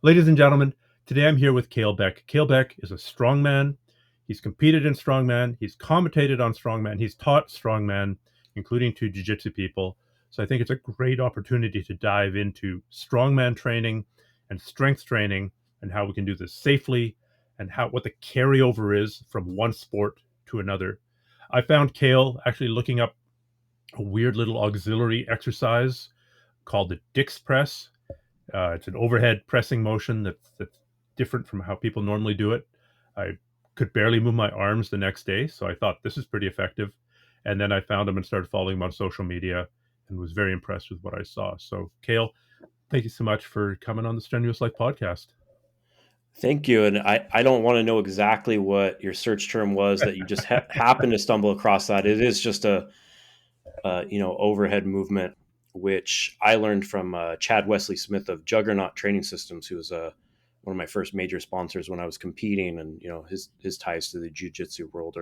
Ladies and gentlemen, today I'm here with Kalle Beck. Kalle Beck is a strongman. He's competed in strongman. He's commentated on strongman. He's taught strongman, including to jiu-jitsu people. So I think it's a great opportunity to dive into strongman training and strength training and how we can do this safely and how what the carryover is from one sport to another. I found Kalle actually looking up a weird little auxiliary exercise called the Dix press. It's an overhead pressing motion that's different from how people normally do it. I could barely move my arms the next day, so I thought this is pretty effective. And then I found him and started following him on social media and was very impressed with what I saw. So, Kalle, thank you so much for coming on the Strenuous Life podcast. Thank you. And I don't want to know exactly what your search term was that you just happened to stumble across that. It is just a overhead movement, which I learned from Chad Wesley Smith of Juggernaut Training Systems, who was one of my first major sponsors when I was competing. And, his ties to the jiu-jitsu world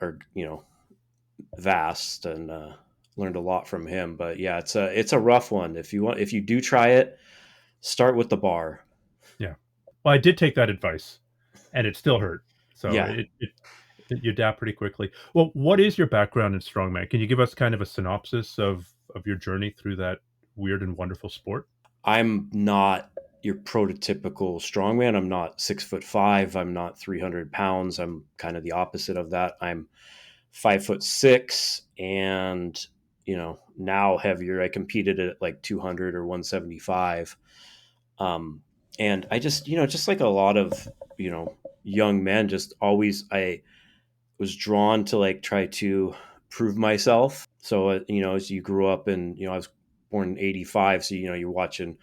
are vast, and learned a lot from him. But yeah, it's a rough one. If you do try it, start with the bar. Yeah. Well, I did take that advice and it still hurt. So Yeah. you adapt pretty quickly. Well, what is your background in strongman? Can you give us kind of a synopsis of your journey through that weird and wonderful sport? I'm not your prototypical strongman. I'm not 6'5". I'm not 300 pounds. I'm kind of the opposite of that. I'm 5'6", and now heavier. I competed at like 200 or 175. And I just like a lot of young men, just always I was drawn to like try to prove myself. So as you grew up, and I was born in '85, so you're watching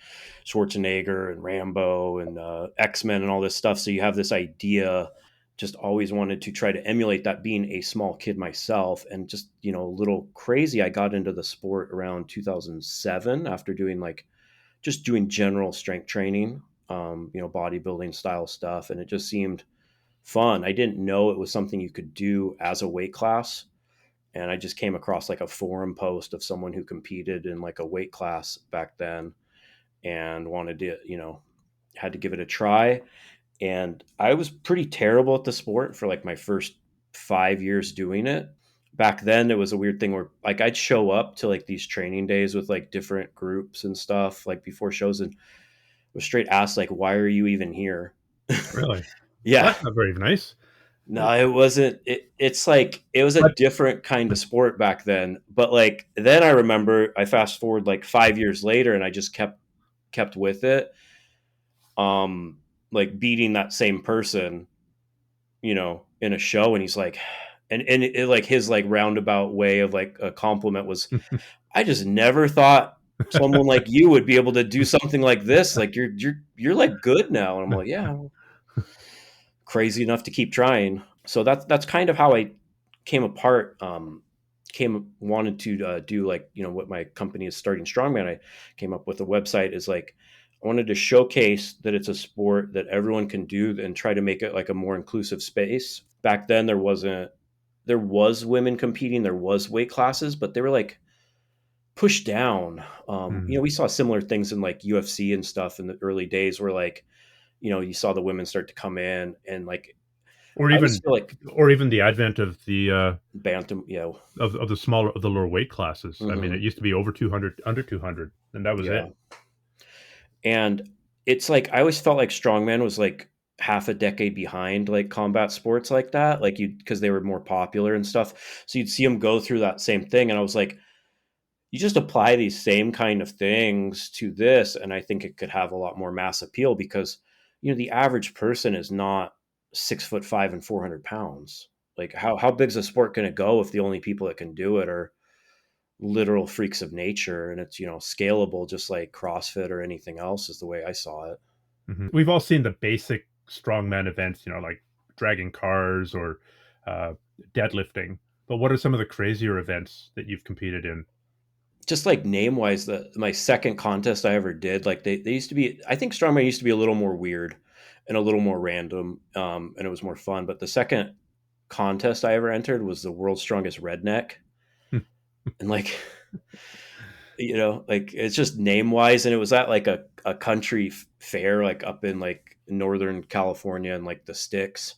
Schwarzenegger and Rambo and X-Men and all this stuff. So you have this idea. Just always wanted to try to emulate that, being a small kid myself, and just a little crazy. I got into the sport around 2007 after doing general strength training, bodybuilding style stuff, and it just seemed fun. I didn't know it was something you could do as a weight class. And I just came across like a forum post of someone who competed in like a weight class back then, and wanted to, had to give it a try. And I was pretty terrible at the sport for like my first 5 years doing it. Back then, it was a weird thing where like I'd show up to like these training days with like different groups and stuff like before shows, and was straight asked like, "Why are you even here?" Really? Well, Yeah. that's not very nice. No, it wasn't. It's like it was a But different kind of sport back then. But like then I remember I fast forward like 5 years later, and I just kept with it. Like beating that same person, in a show, and he's like, and it, like his like roundabout way of like a compliment was, I just never thought someone like you would be able to do something like this. Like you're like good now, and I'm like, yeah, crazy enough to keep trying. So that's kind of how I came apart. Came wanted to do like what my company is starting, Strongman. I came up with a website, is like I wanted to showcase that it's a sport that everyone can do and try to make it like a more inclusive space. Back then there was women competing, there was weight classes, but they were like pushed down. Hmm. We saw similar things in like UFC and stuff in the early days, where like you saw the women start to come in, and like or I just even feel like or even the advent of bantam, of the smaller of the lower weight classes. I mean, hmm it used to be over 200, under 200, and that was yeah. it. And it's like I always felt like strongman was like half a decade behind like combat sports like that, like you because they were more popular and stuff. So you'd see them go through that same thing, and I was like, you just apply these same kind of things to this, and I think it could have a lot more mass appeal, because the average person is not 6'5" and 400 pounds. Like how big's a sport going to go if the only people that can do it are literal freaks of nature, and it's scalable, just like CrossFit or anything else, is the way I saw it. We've all seen the basic strongman events, like dragging cars or uh, deadlifting. But what are some of the crazier events that you've competed in? Just like name wise, my second contest I ever did, like they used to be, I think strongman used to be a little more weird and a little more random, and it was more fun. But the second contest I ever entered was the world's strongest redneck. And like like it's just name wise. And it was at like a country fair, like up in like Northern California and like the sticks.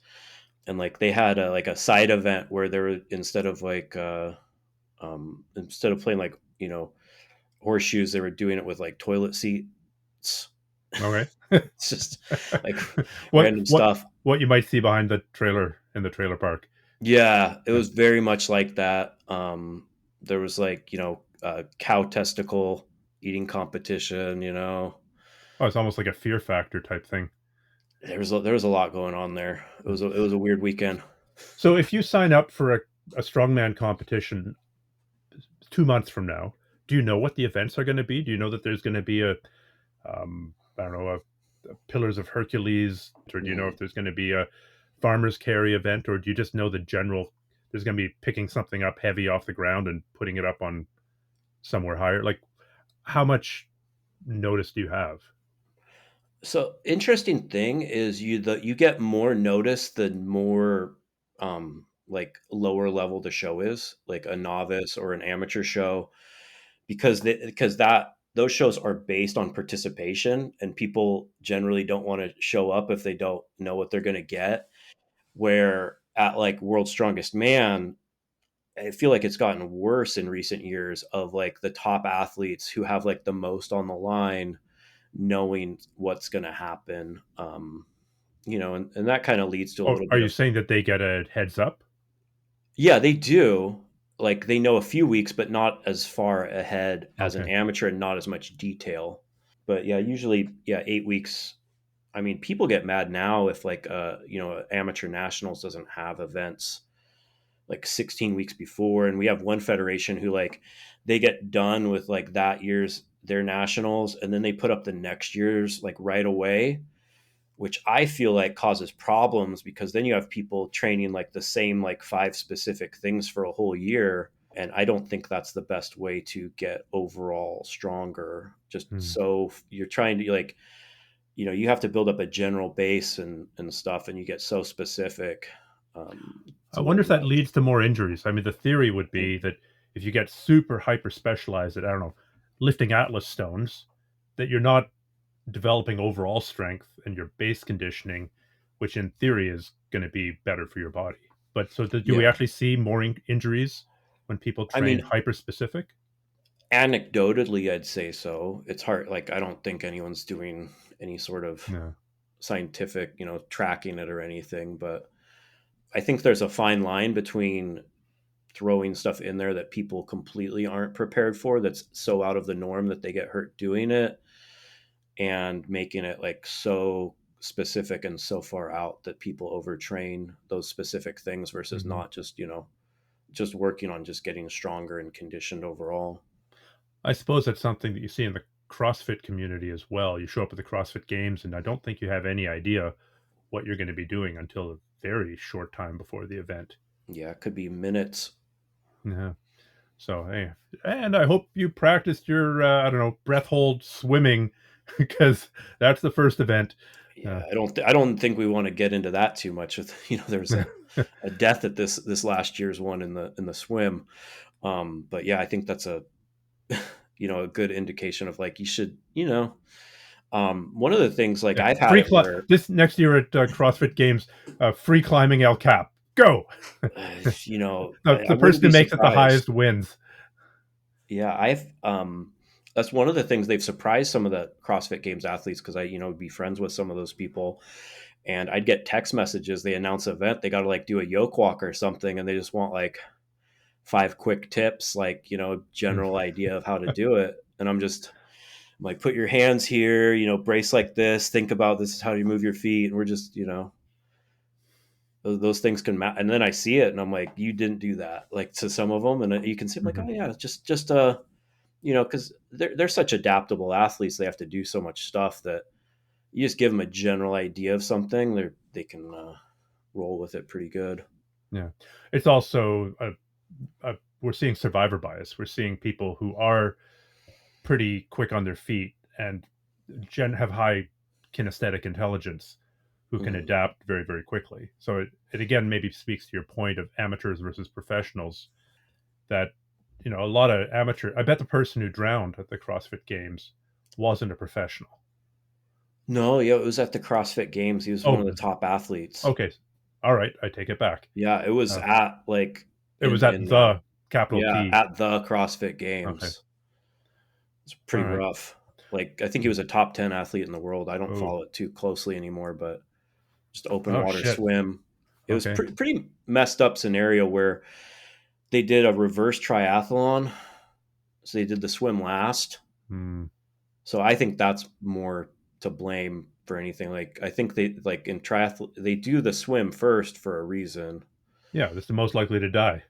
And like they had like a side event where there were, instead of playing like, horseshoes, they were doing it with like toilet seats. Okay. It's just like what random what stuff. what you might see behind the trailer in the trailer park. Yeah, it Yeah. was very much like that. There was like, cow testicle eating competition. Oh, it's almost like a Fear Factor type thing. There was a lot going on there. It was a weird weekend. So if you sign up for a strongman competition 2 months from now, do you know what the events are going to be? Do you know that there's going to be I don't know, a Pillars of Hercules, or do you know if Mhm. there's going to be a farmer's carry event, or do you just know the general? There's going to be picking something up heavy off the ground and putting it up on somewhere higher. Like, how much notice do you have? So interesting thing is you get more notice the more like lower level the show is, like a novice or an amateur show, because that those shows are based on participation, and people generally don't want to show up if they don't know what they're going to get. Where at like World's Strongest Man, I feel like it's gotten worse in recent years, of like the top athletes who have like the most on the line knowing what's going to happen. And that kind of leads to a Or little are bit you of, saying that they get a heads up? yeah, they do. Like they know a few weeks, but not as far ahead as an Okay. amateur, and not as much detail. But yeah, usually, yeah, 8 weeks. I mean, people get mad now if like, amateur nationals doesn't have events like 16 weeks before. And we have one federation who like, they get done with like that year's their nationals, and then they put up the next year's like right away, which I feel like causes problems, because then you have people training like the same like five specific things for a whole year. And I don't think that's the best way to get overall stronger. Just Hmm. so you're trying to like, you have to build up a general base and stuff, and you get so specific. It's I a wonder little if that much. leads to more injuries. I mean, the theory would be that if you get super hyper specialized at, I don't know, lifting Atlas stones, that you're not developing overall strength and your base conditioning, which in theory is going to be better for your body. But so do we Yeah. actually see more injuries when people I train mean, hyper specific? anecdotally, I'd say so. It's hard. Like, I don't think anyone's doing any sort of No. scientific, tracking it or anything. But I think there's a fine line between throwing stuff in there that people completely aren't prepared for, that's so out of the norm that they get hurt doing it, and making it like so specific and so far out that people overtrain those specific things, versus Hmm. not just, just working on just getting stronger and conditioned overall. I suppose that's something that you see in the CrossFit community as well. You show up at the CrossFit Games, and I don't think you have any idea what you're going to be doing until a very short time before the event. Yeah, it could be minutes. Yeah. So, hey, and I hope you practiced your, I don't know, breath hold swimming because that's the first event. Yeah, Uh, I don't think we want to get into that too much. With there was a death at this last year's one in the swim. But yeah, I think that's a a good indication of like, you should, one of the things like yeah, I've had it where, this next year at CrossFit Games, free climbing El Cap. Go. I The wouldn't person who be makes it the surprised. highest wins. Yeah, that's one of the things they've surprised some of the CrossFit Games athletes, because I, would be friends with some of those people, and I'd get text messages. They announce an event, they got to like do a yoke walk or something, and they just want like five quick tips, like, Mm. general idea of how to do it. And I'm like, put your hands here, brace like this, think about this is how you move your feet. And we're just, those things can matter. And then I see it and I'm like, you didn't do that, like, to some of them. And you can see, I'm like, Mhm. oh yeah, just because they're such adaptable athletes, they have to do so much stuff that you just give them a general idea of something, they can roll with it pretty good. Yeah, it's also we're seeing survivor bias. We're seeing people who are pretty quick on their feet and have high kinesthetic intelligence who can Mhm. adapt very, very quickly. So it again maybe speaks to your point of amateurs versus professionals, that a lot of amateur. I bet the person who drowned at the CrossFit Games wasn't a professional. No, yeah, it was at the CrossFit Games. He was one Oh, of the top athletes. okay. All right, I take it back. Yeah, it was Uh, at like it was at in the capital yeah, T. at the CrossFit Okay. Games. It's All pretty right. rough. Like I think he Hmm. was a top 10 athlete in the world. I don't Oh. follow it too closely anymore, but just open Oh water shit. swim. It was Okay. pretty messed up scenario where they did a reverse triathlon. So they did the swim last. Hmm. So I think that's more to blame for anything. Like I think they like in triathlon they do the swim first for a reason. Yeah, that's the most likely to die.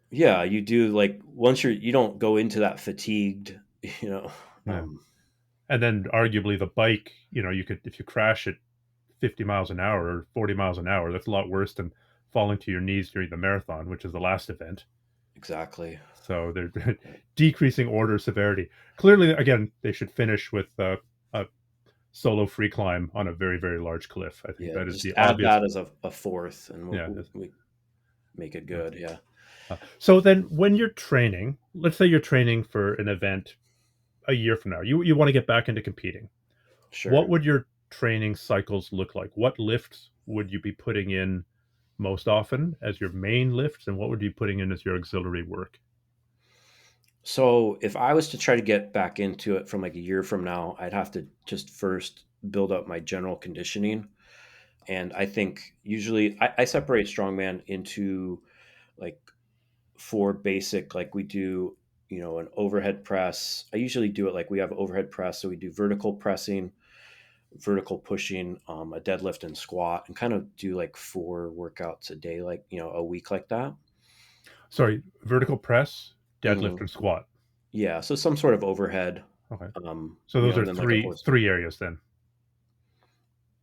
Yeah, you do like once you don't go into that fatigued, you know. Yeah. And then arguably the bike, you could, if you crash at 50 miles an hour or 40 miles an hour, that's a lot worse than falling to your knees during the marathon, which is the last event. Exactly. So they're decreasing order severity. Clearly, again, they should finish with a solo free climb on a very, very large cliff. I think Yeah, that is just the add obvious. that as a fourth, and Yeah. we make it Yeah. good. Yeah, So then when you're training, let's say you're training for an event a year from now, you want to get back into competing. What sure. would your training cycles look like? What lifts would you be putting in most often as your main lifts, and what would you be putting in as your auxiliary work? So if I was to try to get back into it from like a year from now, I'd have to just first build up my general conditioning. And I think usually I separate strongman into like four basic, like we do, an overhead press. I usually do it like we have overhead press. So we do vertical pressing, vertical pushing, a deadlift and squat, and kind of do like four workouts a day, like, a week like that. Sorry, vertical press, Hmm. deadlift, and squat. Yeah. So some sort of overhead, Okay. So those are and then like a three horse. three areas then.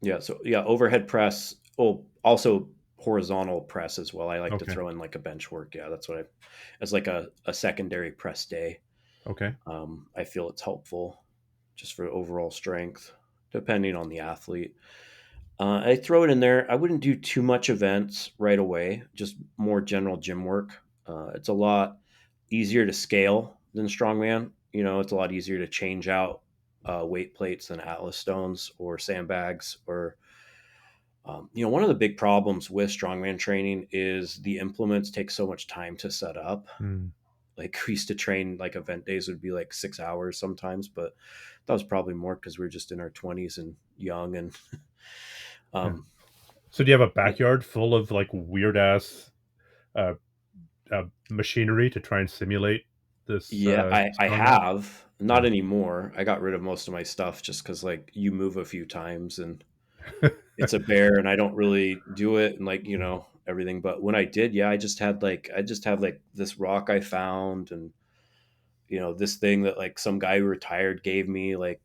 Yeah. So yeah, overhead press. Oh, also horizontal press as well. I like to Okay. throw in like a bench work. Yeah. That's what as like a secondary press day. Okay. I feel it's helpful just for overall strength, depending on the athlete. I throw it in there. I wouldn't do too much events right away, just more general gym work. It's a lot easier to scale than strongman. It's a lot easier to change out weight plates than Atlas stones or sandbags. Or, one of the big problems with strongman training is the implements take so much time to set up. Mm, Like we used to train like event days would be like 6 hours sometimes, but that was probably more because we were just in our 20s and young and yeah. um, So do you have a but backyard full of like weird ass uh, machinery to try and simulate this yeah, I strongman? have not Yeah. anymore. I got rid of most of my stuff just because like you move a few times and it's a bear and I don't really do it and like everything. But when I did, yeah, I just have like this rock I found and this thing that like some guy who retired gave me like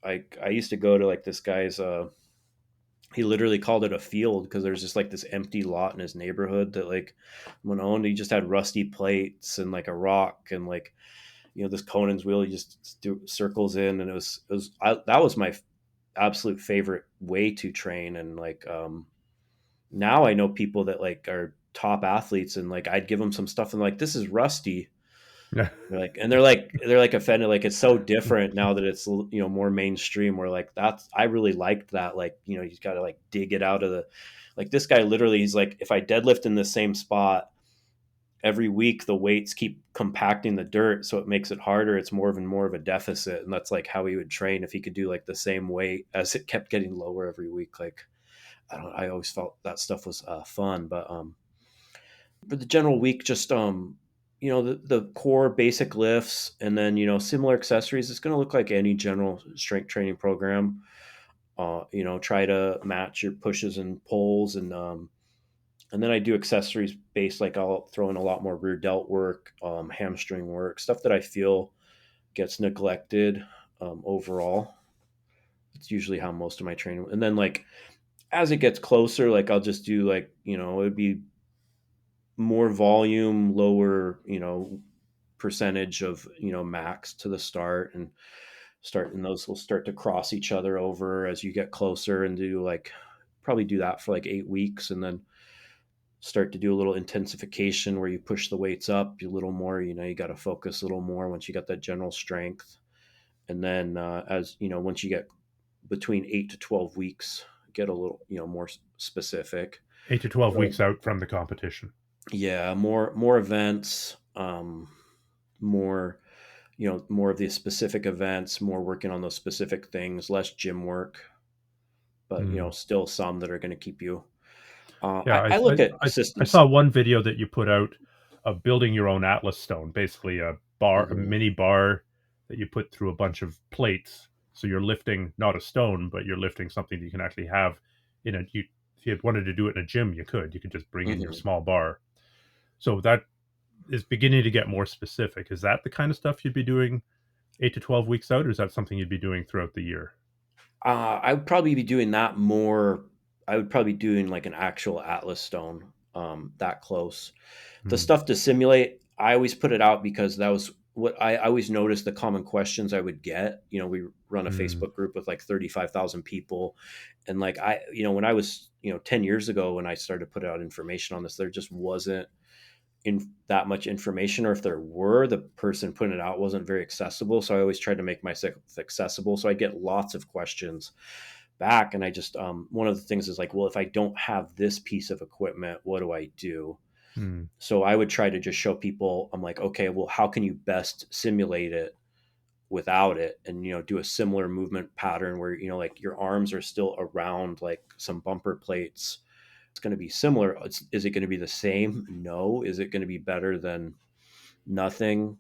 I used to go to like this guy's he literally called it a field because there's just like this empty lot in his neighborhood that like when owned he just had rusty plates and like a rock and like this Conan's wheel he just do circles in and that was my absolute favorite way to train and like now I know people that like are top athletes and like I'd give them some stuff and like this is rusty. Yeah. They're like offended. Like it's so different now that it's more mainstream. Where like I really liked that. Like you got to like dig it out of the. Like this guy literally, he's like, if I deadlift in the same spot every week, the weights keep compacting the dirt, so it makes it harder. It's more and more of a deficit, and that's like how he would train if he could do like the same weight as it kept getting lower every week. Like I don't. I always felt that stuff was fun, but for the general week, just the core basic lifts, and then similar accessories. It's going to look like any general strength training program. Try to match your pushes and pulls, and then I do accessories based. Like I'll throw in a lot more rear delt work, hamstring work, stuff that I feel gets neglected overall. It's usually how most of my training. And then like as it gets closer, like I'll just do like it'd be more volume, lower, percentage of, max to the start and those will start to cross each other over as you get closer and do like probably do that for like 8 weeks and then start to do a little intensification where you push the weights up a little more. You got to focus a little more once you got that general strength. And then as you know, once you get between 8 to 12 weeks, get a little more specific. 8 to 12 weeks So, out from the competition. yeah, more events, more more of the specific events, more working on those specific things, less gym work, but Hmm. still some that are going to keep you. Yeah, I look at I systems. saw one video that you put out of building your own Atlas stone, basically a Mhm, mini bar that you put through a bunch of plates. So you're lifting not a stone, but you're lifting something that you can actually have in a. If you wanted to do it in a gym, you could. You could just bring in your mhm. small bar. So that is beginning to get more specific. Is that the kind of stuff you'd be doing 8 to 12 weeks out, or is that something you'd be doing throughout the year? I would probably be doing that more. I would probably be doing like an actual Atlas stone, that close. The Hmm. stuff to simulate, I always put it out because that was what I always noticed the common questions I would get. We run a Hmm. Facebook group with like 35,000 people. And like when I was, 10 years ago when I started to put out information on this, there just wasn't in that much information, or if there were, the person putting it out wasn't very accessible. So I always tried to make myself accessible. So I get lots of questions back. And I just, one of the things is like, well, if I don't have this piece of equipment, what do I do? Hmm. So I would try to just show people, I'm like, okay, well, how can you best simulate it without it? And, do a similar movement pattern where, like your arms are still around like some bumper plates. It's going to be similar. Is it going to be the same? No. Is it going to be better than nothing?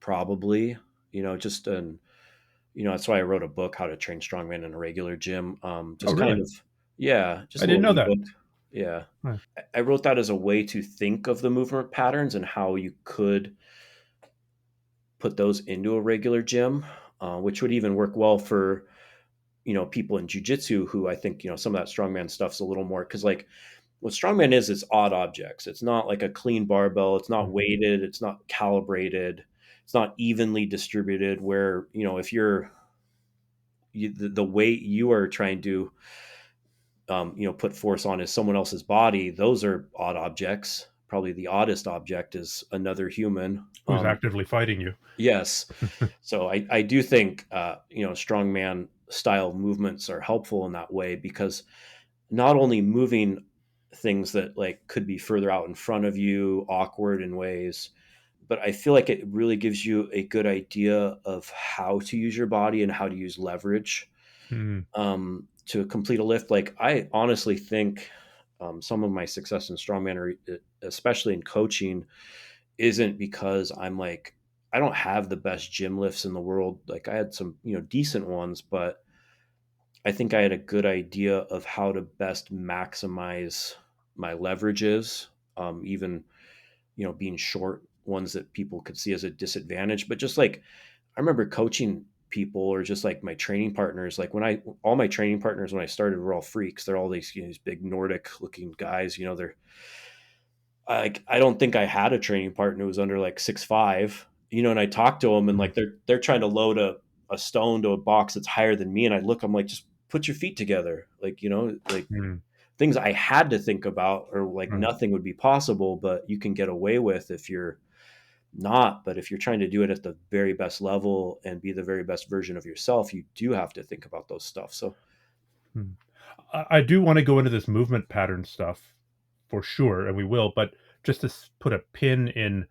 Probably. Just an, that's why I wrote a book, How to Train Strongman in a Regular Gym. Oh, Just kind really? of, yeah, just I a didn't little know that. ebook. Yeah. Huh. I wrote that as a way to think of the movement patterns and how you could put those into a regular gym, which would even work well for people in jujitsu who I think some of that strongman stuff's a little more because like what strongman is, it's odd objects. It's not like a clean barbell. It's not Mhm. weighted. It's not calibrated. It's not evenly distributed. Where if the weight you are trying to put force on is someone else's body, those are odd objects. Probably the oddest object is another human. Who's actively fighting you? Yes. So I do think strongman style movements are helpful in that way because not only moving things that like could be further out in front of you, awkward in ways, but I feel like it really gives you a good idea of how to use your body and how to use leverage Hmm. to complete a lift. Like I honestly think some of my success in strongman, or especially in coaching, isn't because I'm like I don't have the best gym lifts in the world. Like I had some decent ones, but I think I had a good idea of how to best maximize my leverages, even being short, ones that people could see as a disadvantage. But just like I remember coaching people, or just like my training partners, like all my training partners when I started were all freaks. They're all these big Nordic looking guys. They're like I don't think I had a training partner who was under like 6'5", and I talked to them and Hmm. like they're trying to load a stone to a box that's higher than me, and I look, I'm like, just put your feet together, like like Hmm. things I had to think about, or like Right. nothing would be possible, but you can get away with if you're not. But if you're trying to do it at the very best level and be the very best version of yourself, you do have to think about those stuff. So Hmm. I do want to go into this movement pattern stuff for sure, and we will. But just to put a pin in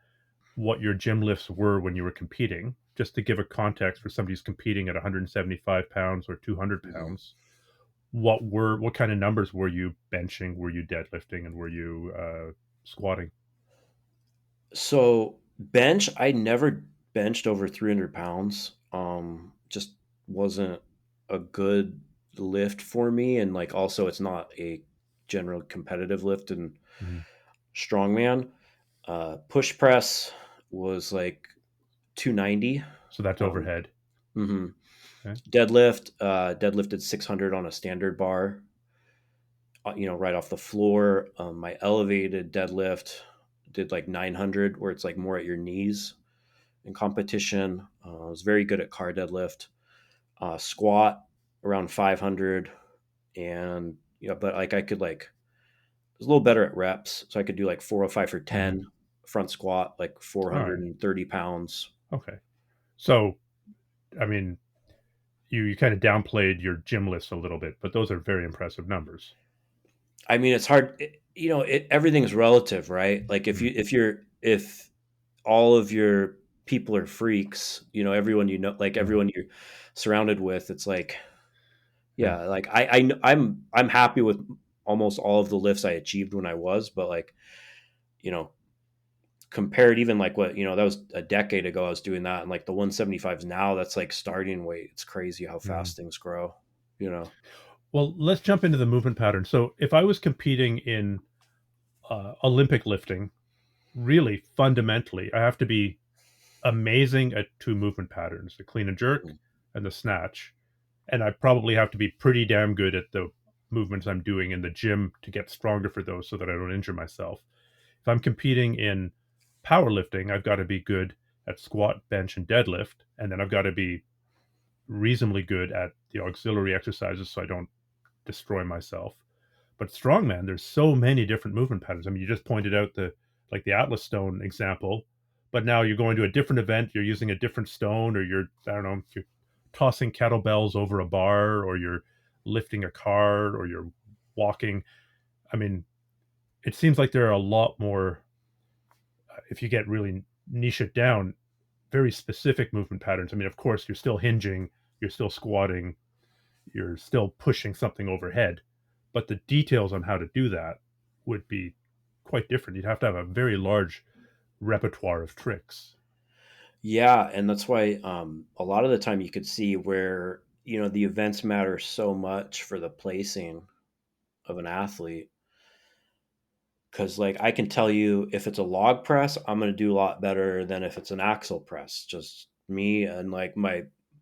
what your gym lifts were when you were competing, just to give a context for somebody who's competing at 175 pounds or 200 mhm. pounds, what kind of numbers were you benching? Were you deadlifting, and were you squatting? So bench, I never benched over 300 pounds. Just wasn't a good lift for me. And like, also it's not a general competitive lift in Mhm. strongman. Push press was like 290. So that's Um, overhead. mhm. Okay. Deadlifted 600 on a standard bar, right off the floor. My elevated deadlift did like 900, where it's like more at your knees in competition. I was very good at car deadlift, squat around 500, and but like I could like was a little better at reps, so I could do like 405 for Mm. 10 front squat, like All right. 430 pounds. Okay. So, I mean, you kind of downplayed your gym list a little bit, but those are very impressive numbers. I mean, it's hard, everything's relative, right? Like Mm. if all of your people are freaks, everyone like Mm. everyone you're surrounded with, it's like, Yeah. yeah, like I'm happy with almost all of the lifts I achieved when I was, but like, you know, compared even like what, that was a decade ago, I was doing that. And like the 175s now, that's like starting weight. It's crazy how Mm. fast things grow, you know? Well, let's jump into the movement pattern. So, if I was competing in Olympic lifting, really fundamentally, I have to be amazing at two movement patterns: the clean and jerk and the snatch. And I probably have to be pretty damn good at the movements I'm doing in the gym to get stronger for those so that I don't injure myself. If I'm competing in powerlifting, I've got to be good at squat, bench, and deadlift. And then I've got to be reasonably good at the auxiliary exercises so I don't destroy myself. But strongman, there's so many different movement patterns. I mean, you just pointed out the Atlas stone example, but now you're going to a different event, you're using a different stone, or you're, I don't know, you're tossing kettlebells over a bar, or you're lifting a car, or you're walking. I mean, it seems like there are a lot more, if you get really niche it down, very specific movement patterns. I mean, of course, you're still hinging, you're still squatting, you're still pushing something overhead, but the details on how to do that would be quite different. You'd have to have a very large repertoire of tricks. Yeah. And that's why, a lot of the time you could see where, the events matter so much for the placing of an athlete. Cause like I can tell you if it's a log press, I'm gonna do a lot better than if it's an axle press. Just me and like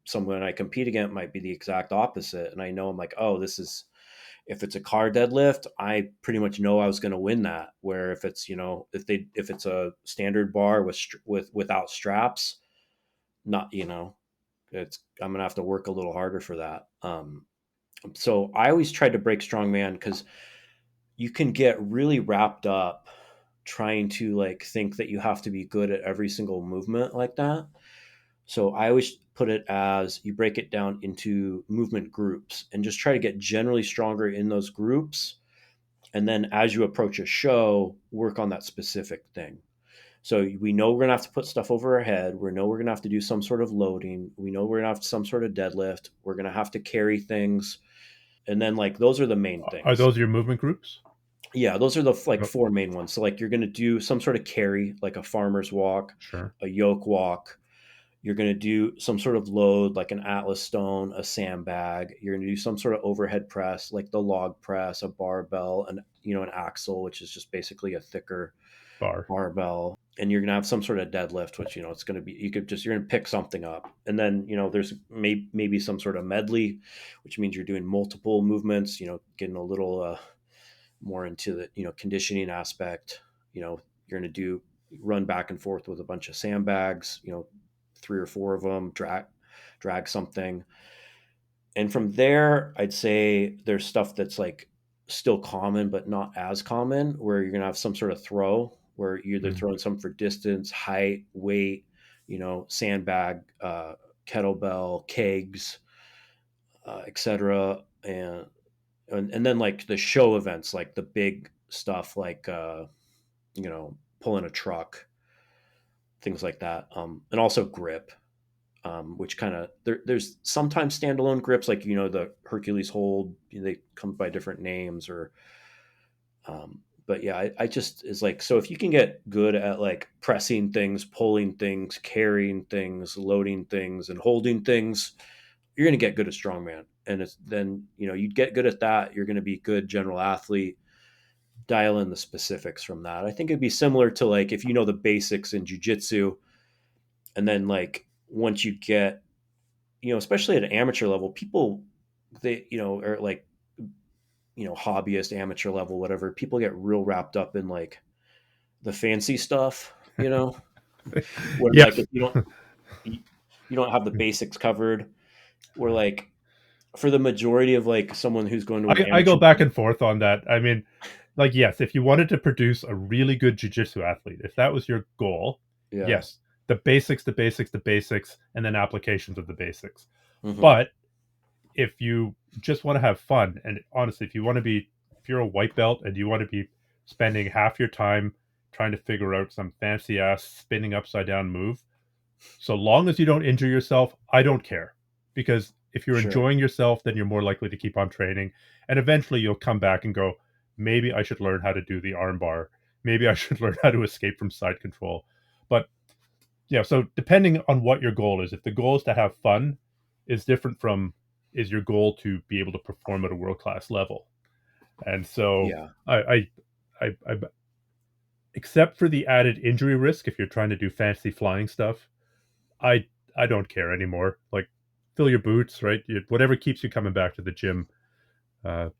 someone I compete against might be the exact opposite. And I know I'm like, oh, this is if it's a car deadlift, I pretty much know I was gonna win that. Where if it's, if it's a standard bar without straps, not, it's I'm gonna have to work a little harder for that. So I always tried to break strongman because you can get really wrapped up trying to like think that you have to be good at every single movement like that. So I always put it as you break it down into movement groups and just try to get generally stronger in those groups. And then as you approach a show, work on that specific thing. So we know we're gonna have to put stuff over our head. We know we're gonna have to do some sort of loading. We know we're gonna have some sort of deadlift. We're gonna have to carry things, and then like those are the main Are things. those your movement groups? Yeah, those are the like Oh, four main ones. So like you're gonna do some sort of carry, like a farmer's walk, sure. a yoke walk. You're gonna do some sort of load, like an Atlas stone, a sandbag. You're gonna do some sort of overhead press, like the log press, a barbell, and an axle, which is just basically a thicker Bar. barbell. And you're gonna have some sort of deadlift, which it's gonna be you're gonna pick something up, and then there's maybe some sort of medley, which means you're doing multiple movements. Getting a little more into the conditioning aspect. You're going to do run back and forth with a bunch of sandbags, three or four of them, drag something. And from there, I'd say there's stuff that's like still common but not as common, where you're going to have some sort of throw where you're either Mm. throwing some for distance, height, weight, sandbag, kettlebell, kegs, etc. And then like the show events, like the big stuff, like pulling a truck, things like that, and also grip, which kind of there's sometimes standalone grips, like the Hercules hold. They come by different names, or but yeah, I just is like, so if you can get good at like pressing things, pulling things, carrying things, loading things, and holding things, you're going to get good at strongman. And it's then you get good at that, you're going to be good general athlete. Dial in the specifics from that. I think it'd be similar to like if you know the basics in jujitsu, and then like once you get, especially at an amateur level, people they are like hobbyist, amateur level, whatever. People get real wrapped up in like the fancy stuff, where like Yes. if you, you don't have the basics covered. Where like for the majority of like someone who's going to an I go amateur back and forth on that. I mean, like, yes, if you wanted to produce a really good jiu-jitsu athlete, if that was your goal, Yeah. yes, the basics, the basics, the basics, and then applications of the basics. Hmm. But if you just want to have fun, and honestly, if you're a white belt and you want to be spending half your time trying to figure out some fancy ass spinning upside down move, so long as you don't injure yourself, I don't care. Because if you're Sure. enjoying yourself, then you're more likely to keep on training. And eventually you'll come back and go, maybe I should learn how to do the arm bar. Maybe I should learn how to escape from side control. But yeah, so depending on what your goal is, if the goal is to have fun, is different from is your goal to be able to perform at a world class level. And so Yeah. I except for the added injury risk if you're trying to do fancy flying stuff, I I don't care anymore. Like, fill your boots, right? Whatever keeps you coming back to the gym. Uh,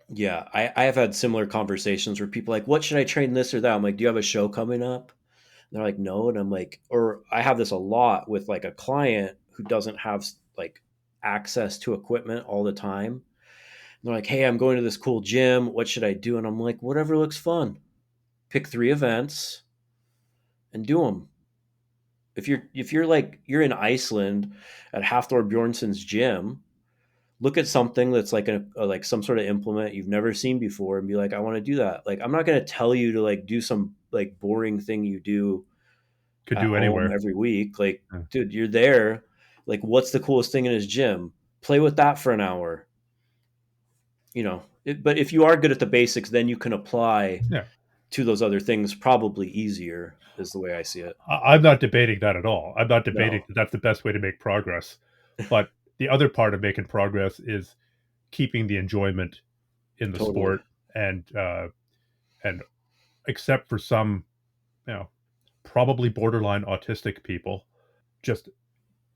Yeah. I have had similar conversations where people are like, what should I train this or that? I'm like, do you have a show coming up? And they're like, no. And I'm like, or I have this a lot with like a client who doesn't have like access to equipment all the time. And they're like, hey, I'm going to this cool gym. What should I do? And I'm like, whatever looks fun. Pick 3 events and do them. If you're like you're in Iceland at Hafthor Bjornson's gym, look at something that's like a like some sort of implement you've never seen before and be like, I want to do that. Like I'm not going to tell you to like do some like boring thing you do could at do home anywhere. every week. Like, Yeah. dude, you're there. Like, what's the coolest thing in his gym? Play with that for an hour. But if you are good at the basics, then you can apply Yeah. to those other things probably easier, is the way I see it. I'm not debating that at all. I'm not debating No, that that's the best way to make progress. But the other part of making progress is keeping the enjoyment in the totally. sport, and except for some, you know, probably borderline autistic people, just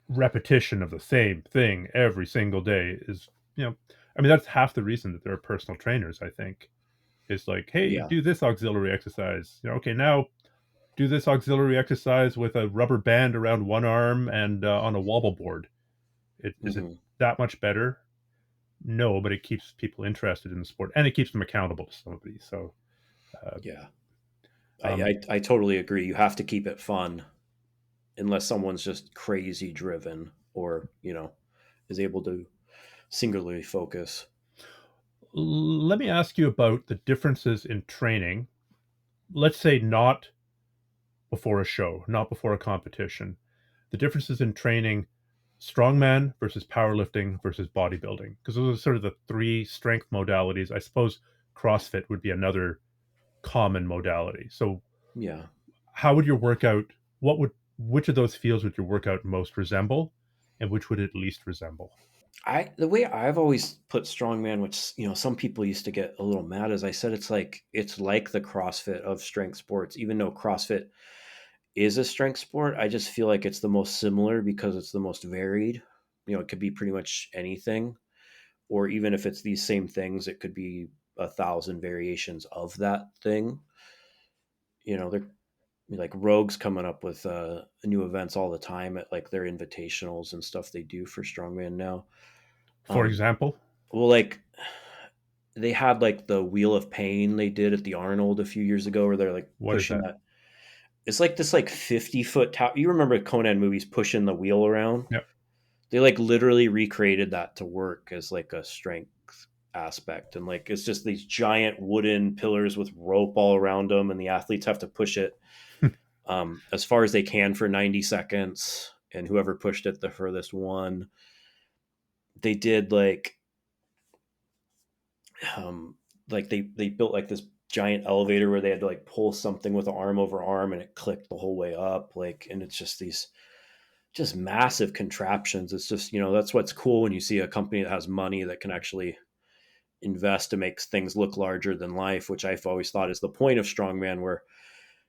repetition of the same thing every single day is, I mean, that's half the reason that there are personal trainers, I think. Is like, hey, Yeah. do this auxiliary exercise. Okay, now do this auxiliary exercise with a rubber band around one arm and on a wobble board. Is it Hmm. that much better? No, but it keeps people interested in the sport and it keeps them accountable to somebody. So, uh, Yeah. I, um, I totally agree. You have to keep it fun unless someone's just crazy driven or, is able to singularly focus. let me ask you about the differences in training. Let's say not before a show, not before a competition. The differences in training strongman versus powerlifting versus bodybuilding, because those are sort of the three strength modalities. I suppose CrossFit would be another common modality. So, Yeah. how would your workout, which of those fields would your workout most resemble, and which would it least resemble? The way I've always put strongman, which some people used to get a little mad, as I said, it's like the CrossFit of strength sports. Even though CrossFit is a strength sport, I just feel like it's the most similar because it's the most varied. It could be pretty much anything, or even if it's these same things, it could be 1,000 variations of that thing. They're like Rogue's coming up with new events all the time at like their invitationals and stuff they do for strongman now. For Um, example, well, like they had like the Wheel of Pain they did at the Arnold a few years ago, where they're like what is pushing that? that. It's like this like 50-foot tower. You remember Conan movies pushing the wheel around? Yeah. They like literally recreated that to work as like a strength aspect, and like it's just these giant wooden pillars with rope all around them, and the athletes have to push it as far as they can for 90 seconds, and whoever pushed it the furthest won. They did um they built like this giant elevator where they had to like pull something with arm over arm and it clicked the whole way up, like, and it's just these just massive contraptions. It's just, that's what's cool when you see a company that has money that can actually invest to make things look larger than life, which I've always thought is the point of strongman, where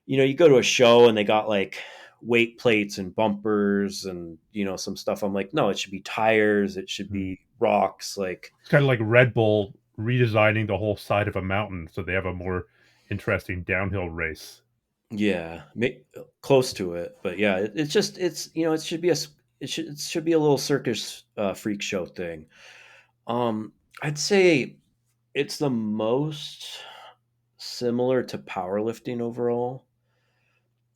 you go to a show and they got like weight plates and bumpers and some stuff. I'm like, no, it should be tires, it should Hmm. be rocks, like. It's kind of like Red Bull redesigning the whole side of a mountain so they have a more interesting downhill race. Yeah, close to it, but yeah, it's just it should be it should be a little circus freak show thing. I'd say It's the most similar to powerlifting overall,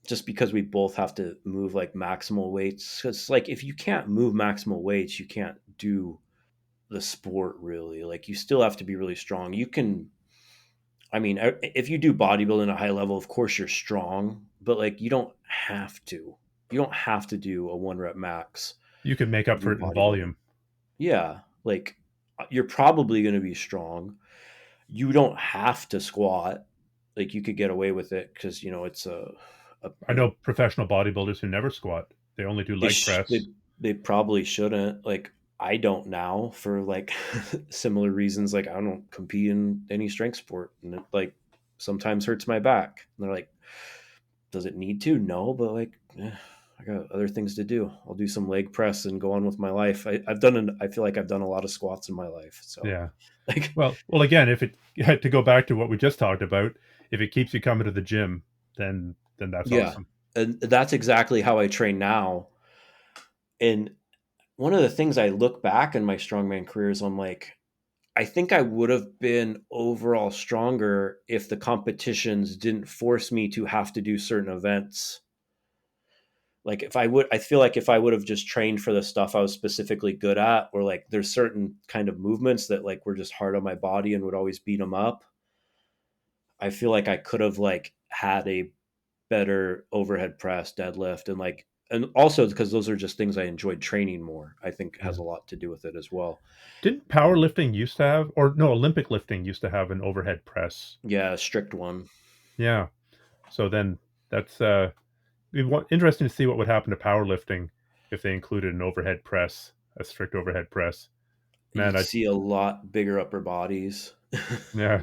just because we both have to move like maximal weights. Because like if you can't move maximal weights, you can't do the sport really. Like you still have to be really strong. You can, I mean, if you do bodybuilding at a high level, of course you're strong, but like you don't have to. You don't have to do a 1 rep max You can make to up do for it in bodybuilding. volume. Yeah, like you're probably going to be strong. You don't have to squat. Like you could get away with it because it's a I know professional bodybuilders who never squat. They only do they, leg press. they probably shouldn't. Like I don't now for like similar reasons. Like I don't compete in any strength sport, and it like sometimes hurts my back. And they're like, does it need to? No, but like. I got other things to do. I'll do some leg press and go on with my life. I feel like I've done a lot of squats in my life. So Yeah. like, Well, again, if it to go back to what we just talked about, if it keeps you coming to the gym, then that's yeah. awesome. And that's exactly how I train now. And one of the things I look back in my strongman career is I'm like, I think I would have been overall stronger if the competitions didn't force me to have to do certain events. Like I feel like if I would have just trained for the stuff I was specifically good at, or like there's certain kind of movements that like were just hard on my body and would always beat them up. I feel like I could have like had a better overhead press, deadlift, and also because those are just things I enjoyed training more. I think has Yeah. a lot to do with it as well. Didn't powerlifting used to have, or no, Olympic lifting used to have an overhead press? Yeah, a strict one. Yeah. So then that's interesting to see what would happen to powerlifting if they included an overhead press, a strict overhead press. Man, You'd I see a lot bigger upper bodies. yeah.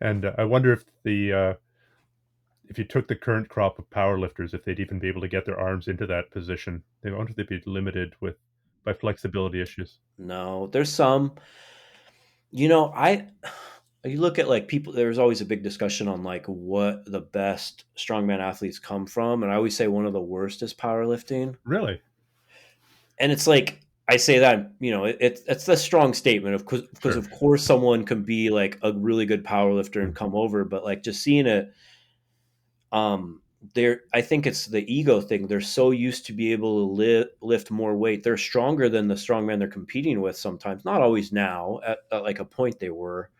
And I wonder if you took the current crop of powerlifters, if they'd even be able to get their arms into that position. I wonder if they'd be limited with by flexibility issues. No, there's some. I you look at like people. There's always a big discussion on like what the best strongman athletes come from, and I always say one of the worst is powerlifting. Really? And it's like I say that it's a strong statement of because Sure. of course someone can be like a really good powerlifter and Mm. come over, but like just seeing it, they're I think it's the ego thing. They're so used to be able to lift more weight. They're stronger than the strongman they're competing with sometimes. Not always now. At like a point they were,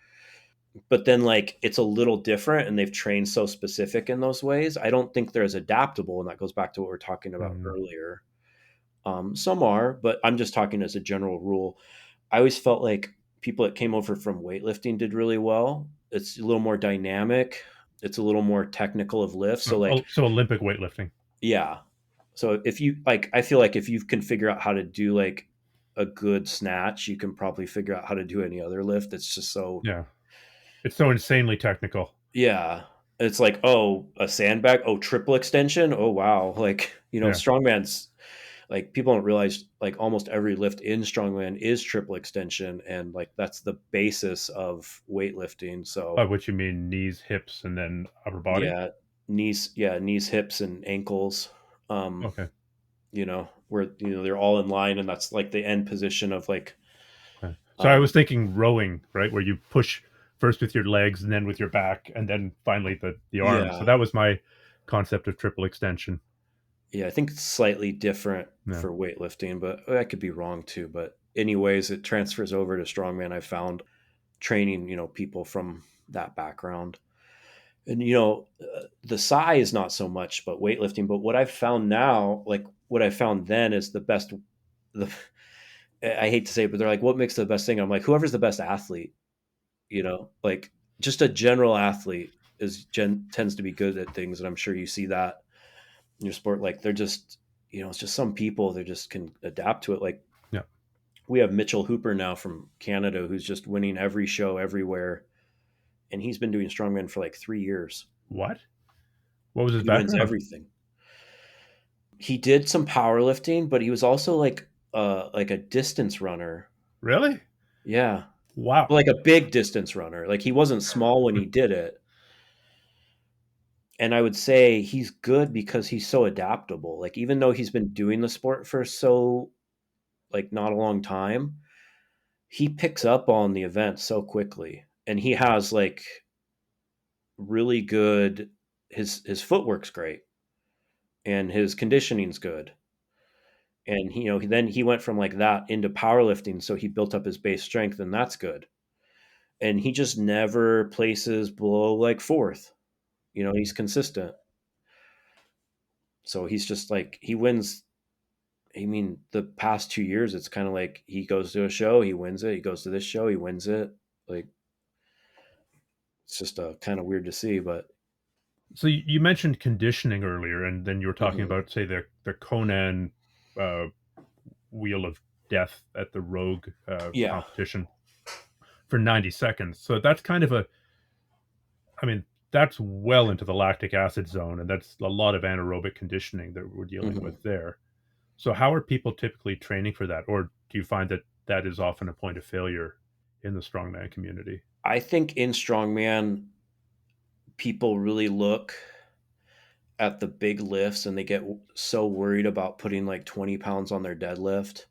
but then like it's a little different, and they've trained so specific in those ways. I don't think they're as adaptable, and that goes back to what we are talking about Mm. earlier. Some are, but I'm just talking as a general rule. I always felt like people that came over from weightlifting did really well. It's a little more dynamic. It's a little more technical of lifts. So like, So Olympic weightlifting. yeah. So if you like, I feel like if you can figure out how to do like a good snatch, you can probably figure out how to do any other lift. It's just so, Yeah. It's so insanely technical. yeah. It's like, oh, a sandbag, oh, triple extension. Oh, wow. Like, Yeah. strongman's like people don't realize like almost every lift in strongman is triple extension, and like that's the basis of weightlifting. By So which you mean knees, hips, and then upper body? yeah, knees, hips, and ankles. Um, Okay. where they're all in line, and that's like the end position of like Okay. So I was um, thinking rowing, right, where you push first with your legs and then with your back, and then finally the arms. So yeah, that was my concept of triple extension. yeah. I think it's slightly different Yeah. for weightlifting, but I could be wrong too. But anyways, it transfers over to strongman. I found training people from that background. And the size not so much, but weightlifting. But what I've found now, like what I found then, is the best. The I hate to say it, but they're like, what makes the best thing? I'm like, whoever's the best athlete, like just a general athlete tends to be good at things, and I'm sure you see that in your sport. Like they're just, it's just some people they just can adapt to it. Like Yeah. we have Mitchell Hooper now from Canada, who's just winning every show everywhere, and he's been doing strongman for like 3 years. What? What was his He wins background? everything. He did some powerlifting, but he was also like a distance runner. Really? Yeah. Wow. Like a big distance runner. Like he wasn't small when he did it. And I would say he's good because he's so adaptable. Like even though he's been doing the sport for so like not a long time, he picks up on the event so quickly, and he has like really good, his footwork's great and his conditioning's good. And then he went from like that into powerlifting, so he built up his base strength, and that's good. And he just never places below like fourth. He's consistent. So he's just like, he wins. I mean, the past 2 years, it's kind of like he goes to a show, he wins it. He goes to this show, he wins it. Like, it's just kind of weird to see, but So you mentioned conditioning earlier, and then you were talking mhm. about, say, the Conan uh, Wheel of Death at the Rogue Yeah. competition for 90 seconds. So that's kind of I mean, that's well into the lactic acid zone, and that's a lot of anaerobic conditioning that we're dealing hmm with there. So how are people typically training for that, or do you find that that is often a point of failure in the strongman community? I think in strongman, people really look at the big lifts and they get so worried about putting like 20 pounds on their deadlift,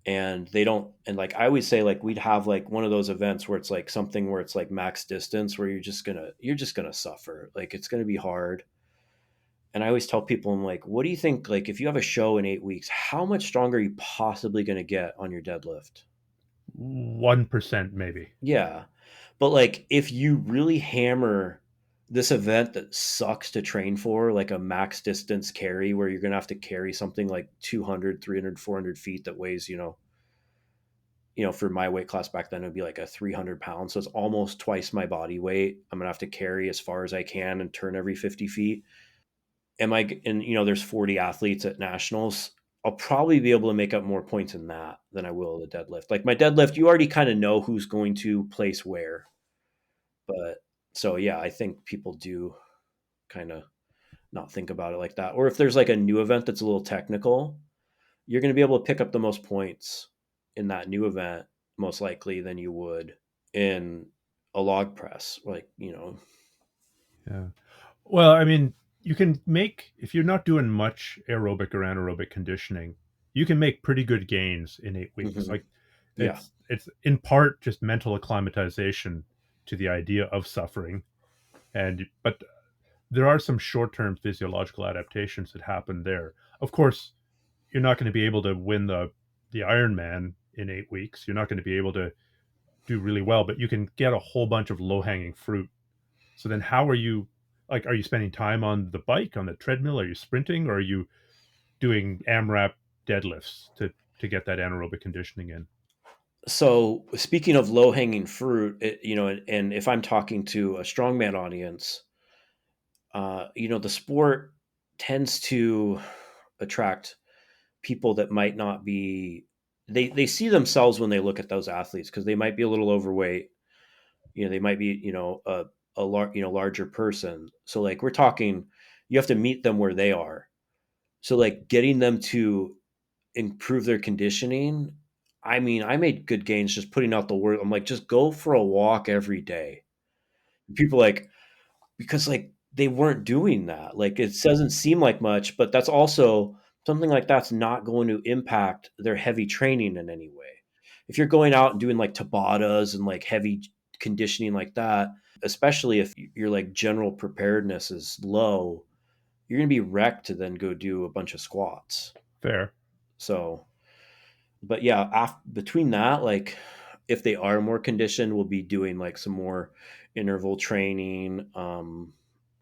and they don't. And like I always say, like we'd have like one of those events where it's like something where it's like max distance, where you're just gonna suffer, like it's gonna be hard. And I always tell people, I'm like, what do you think, like if you have a show in 8 weeks, how much stronger are you possibly going to get on your deadlift? 1% maybe. Yeah. But like if you really hammer this event that sucks to train for, like a max distance carry where you're going to have to carry something like 200, 300, 400 feet that weighs, for my weight class back then, it'd be like a 300 pounds. So it's almost twice my body weight. I'm going to have to carry as far as I can and turn every 50 feet. And there's 40 athletes at nationals. I'll probably be able to make up more points in that than I will the deadlift. Like my deadlift, you already kind of know who's going to place where. But so yeah, I think people do kind of not think about it like that. Or if there's like a new event that's a little technical, you're going to be able to pick up the most points in that new event most likely than you would in a log press. Like, Yeah. Well, I mean, you can make, if you're not doing much aerobic or anaerobic conditioning, you can make pretty good gains in 8 weeks. mhm. Like Yeah. it's in part just mental acclimatization to the idea of suffering. And but there are some short-term physiological adaptations that happen there. Of course, you're not going to be able to win the Ironman in 8 weeks. You're not going to be able to do really well, but you can get a whole bunch of low-hanging fruit. So then how are you, like, are you spending time on the bike, on the treadmill? Are you sprinting, or are you doing AMRAP deadlifts to get that anaerobic conditioning in? So speaking of low hanging fruit, and if I'm talking to a strongman audience, the sport tends to attract people that might not be. They see themselves when they look at those athletes because they might be a little overweight. They might be larger person. So like we're talking, you have to meet them where they are. So like getting them to improve their conditioning. I mean, I made good gains just putting out the word. I'm like, just go for a walk every day. People like, because like they weren't doing that. Like it doesn't seem like much, but that's also something like that's not going to impact their heavy training in any way. If you're going out and doing like Tabatas and like heavy conditioning like that, especially if your like general preparedness is low, you're going to be wrecked to then go do a bunch of squats. Fair. So but yeah, between that, like if they are more conditioned, we'll be doing like some more interval training.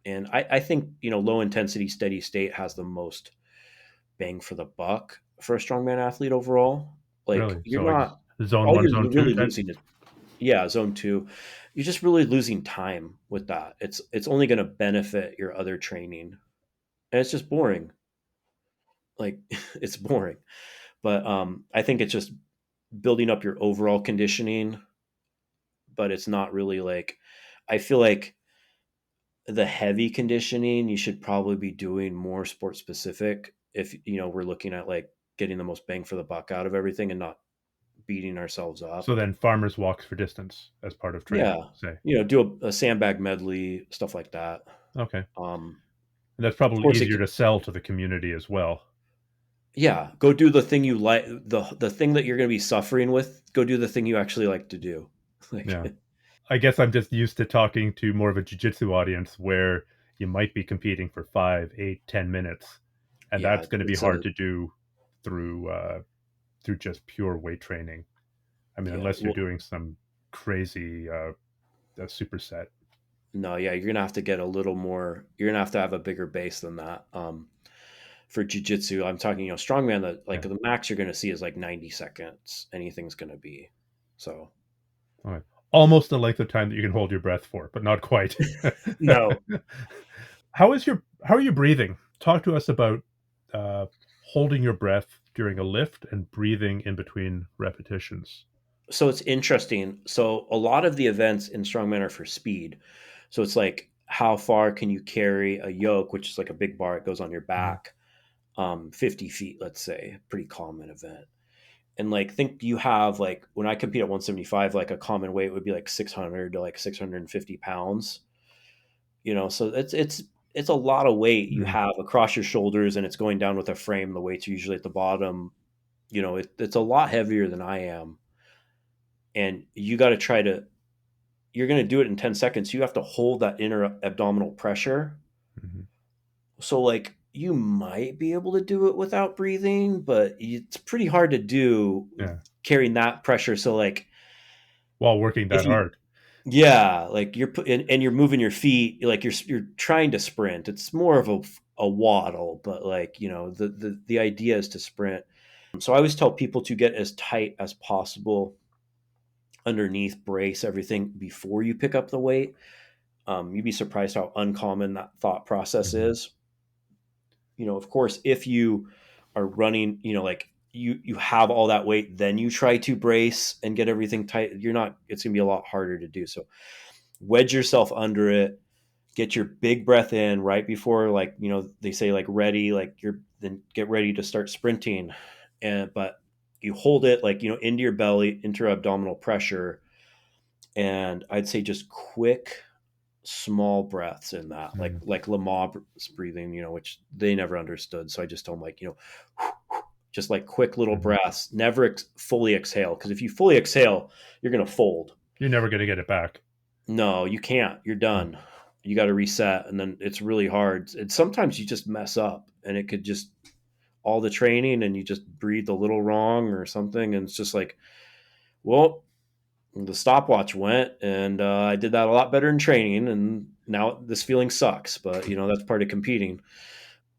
And I think low intensity steady state has the most bang for the buck for a strongman athlete overall. Like Really? you're So like not zone all one, you're zone two really type? losing is, yeah, zone two. You're just really losing time with that. It's only going to benefit your other training, and it's just boring. Like it's boring. But I think it's just building up your overall conditioning, but it's not really like, I feel like the heavy conditioning you should probably be doing more sport specific if we're looking at like getting the most bang for the buck out of everything and not beating ourselves So up. then farmers walks for distance as part of training, Yeah, say. do a sandbag medley, stuff like that. Okay. um And that's of probably course it easier to sell to the community as well. Yeah, go do the thing you like, the thing that you're going to be suffering with. Go do the thing you actually like to do. Yeah. Like, I guess I'm just used to talking to more of a jiu-jitsu audience where you might be competing for 5, 8, 10 minutes, and yeah, that's going to be it's hard a to do through through just pure weight training. I mean, yeah. unless you're Well, doing some crazy superset. no, yeah, you're gonna have to get a little more. You're gonna have a bigger base than that. For jujitsu, I'm talking, strongman. That like Yeah. the max you're gonna see is like 90 seconds. Anything's gonna be so. All right. Almost the length of time that you can hold your breath for, but not quite. No, How are you breathing? Talk to us about uh, holding your breath during a lift and breathing in between repetitions. so it's interesting. So a lot of the events in strongman are for speed. So it's like how far can you carry a yoke, which is like a big bar. It goes on your Mhm. back, 50 feet, let's say, pretty common event. And like, think you have like when I compete at 175, like a common weight would be like 600 to like 650 pounds. So it's a lot of weight you Mm, have across your shoulders, and it's going down with a frame. The weights are usually at the bottom. It's a lot heavier than I am, and you got to try to. You're going to do it in 10 seconds. You have to hold that inner abdominal pressure. mhm. So like you might be able to do it without breathing, but it's pretty hard to do Yeah, carrying that pressure. So like while working if that you hard. yeah, like and you're moving your feet, like you're trying to sprint. It's more of a waddle, but like, the idea is to sprint. So I always tell people to get as tight as possible underneath, brace everything before you pick up the weight. You'd be surprised how uncommon that thought process Mhm. is. Of course, if you are running, like you have all that weight, then you try to brace and get everything tight. You're not. It's gonna be a lot harder to do. So wedge yourself under it, get your big breath in right before, like, they say like ready, like you're then get ready to start sprinting. But you hold it like, into your belly, into abdominal pressure. And I'd say just quick small breaths in that, like Mm, Lama's breathing, which they never understood. So I just told them, like, just like quick little mhm. breaths, never fully exhale. Because if you fully exhale, you're going to fold. You're never going to get it back. No, you can't. You're Mm. done. You got to reset, and then it's really hard. And sometimes you just mess up, and it could just all the training, and you just breathe a little wrong or something, and it's just like, well, the stopwatch went, and I did that a lot better in training, and now this feeling sucks. But that's part of competing.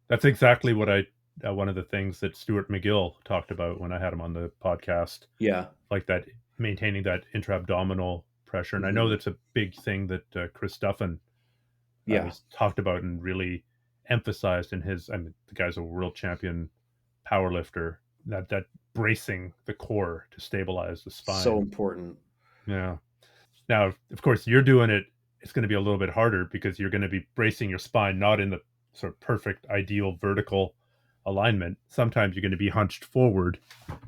That's exactly what one of the things that Stuart McGill talked about when I had him on the podcast, Yeah, like that maintaining that intra-abdominal pressure. And I know hmm that's a big thing that Chris Duffin yeah, has talked about and really emphasized in his. I mean, the guy's a world champion power lifter. That bracing the core to stabilize the so spine. important. Yeah. Now, of course, you're doing it. It's going to be a little bit harder because you're going to be bracing your spine not in the sort of perfect, ideal vertical alignment. Sometimes you're going to be hunched forward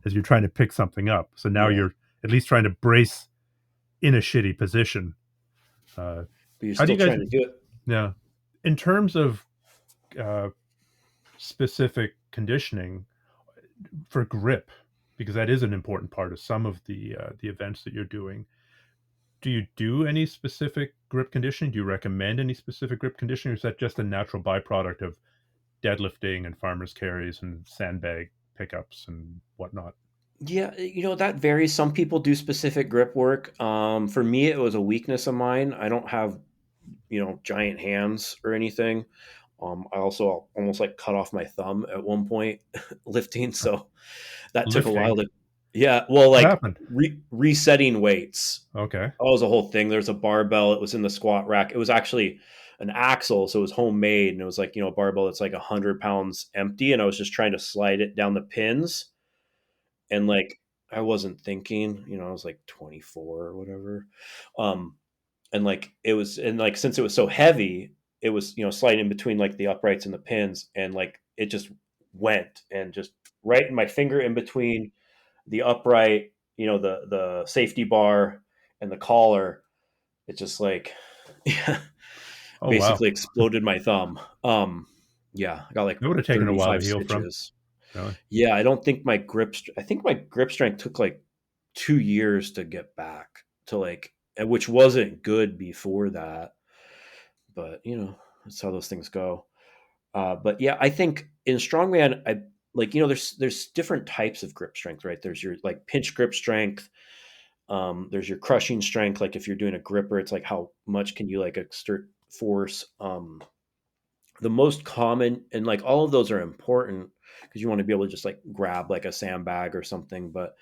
as you're trying to pick something up. So now Yeah, you're at least trying to brace in a shitty position. Uh, but you're how do still you guys? trying to do it. Yeah, in terms of uh, specific conditioning for grip, because that is an important part of some of the events that you're doing. Do you do any specific grip conditioning? Do you recommend any specific grip conditioning, or is that just a natural byproduct of deadlifting and farmers carries and sandbag pickups and whatnot? Yeah, that varies. Some people do specific grip work. For me, it was a weakness of mine. I don't have, giant hands or anything. I also almost like cut off my thumb at one point lifting, so that took a while Lifting. to. Yeah, well, What like happened? resetting weights. Okay. That was a whole thing. There's a barbell. It was in the squat rack. It was actually an axle, so it was homemade, and it was like, a barbell that's like 100 pounds empty, and I was just trying to slide it down the pins, and like I wasn't thinking, I was like 24 or whatever. Um, and like it was, and like since it was so heavy, it was, sliding in between like the uprights and the pins, and like it just went and just right in my finger in between the upright, the safety bar and the collar. It just like Oh wow. basically exploded my thumb. Yeah, I got like It would have taken a while to 35 heal from. stitches. Really? Yeah, I don't think my I think my grip strength took like 2 years to get back to like, which wasn't good before that. But that's how those things go. But yeah, I think in strongman, I like there's different types of grip strength, right? There's your like pinch grip strength. There's your crushing strength. Like if you're doing a gripper, it's like how much can you like exert force. The most common, and like all of those are important because you want to be able to just like grab like a sandbag or something. But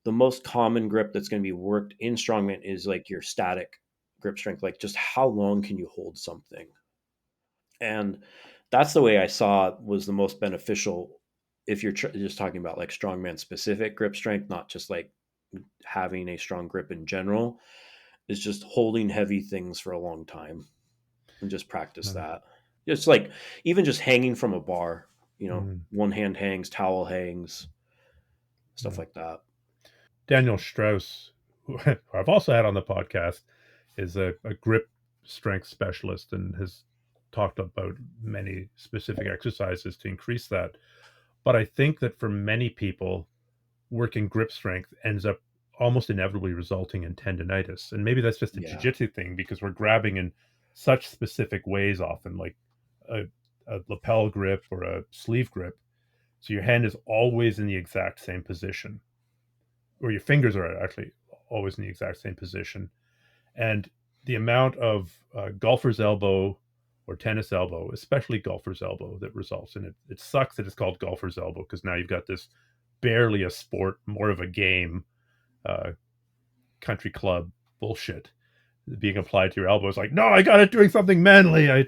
the most common grip that's going to be worked in strongman is like your static grip strength, like just how long can you hold something. And that's the way I saw was the most beneficial if you're just talking about like strongman specific grip strength, not just like having a strong grip in general, is just holding heavy things for a long time and just practice No. that. It's like even just hanging from a bar, Mm, one hand hangs, towel hangs, stuff yeah. like that. Daniel Strauss, who I've also had on the podcast, is a grip strength specialist and has talked about many specific exercises to increase that. But I think that for many people, working grip strength ends up almost inevitably resulting in tendonitis. And maybe that's just a Yeah. jiu-jitsu thing because we're grabbing in such specific ways often, like a, a lapel grip or a sleeve grip. So your hand is always in the exact same position, or your fingers are actually always in the exact same position. And the amount of golfer's elbow or tennis elbow, especially golfer's elbow, that results in it. It sucks that it's called golfer's elbow because now you've got this barely a sport, more of a game, uh, country club bullshit being applied to your elbow. It's like, no, I got it doing something manly. I,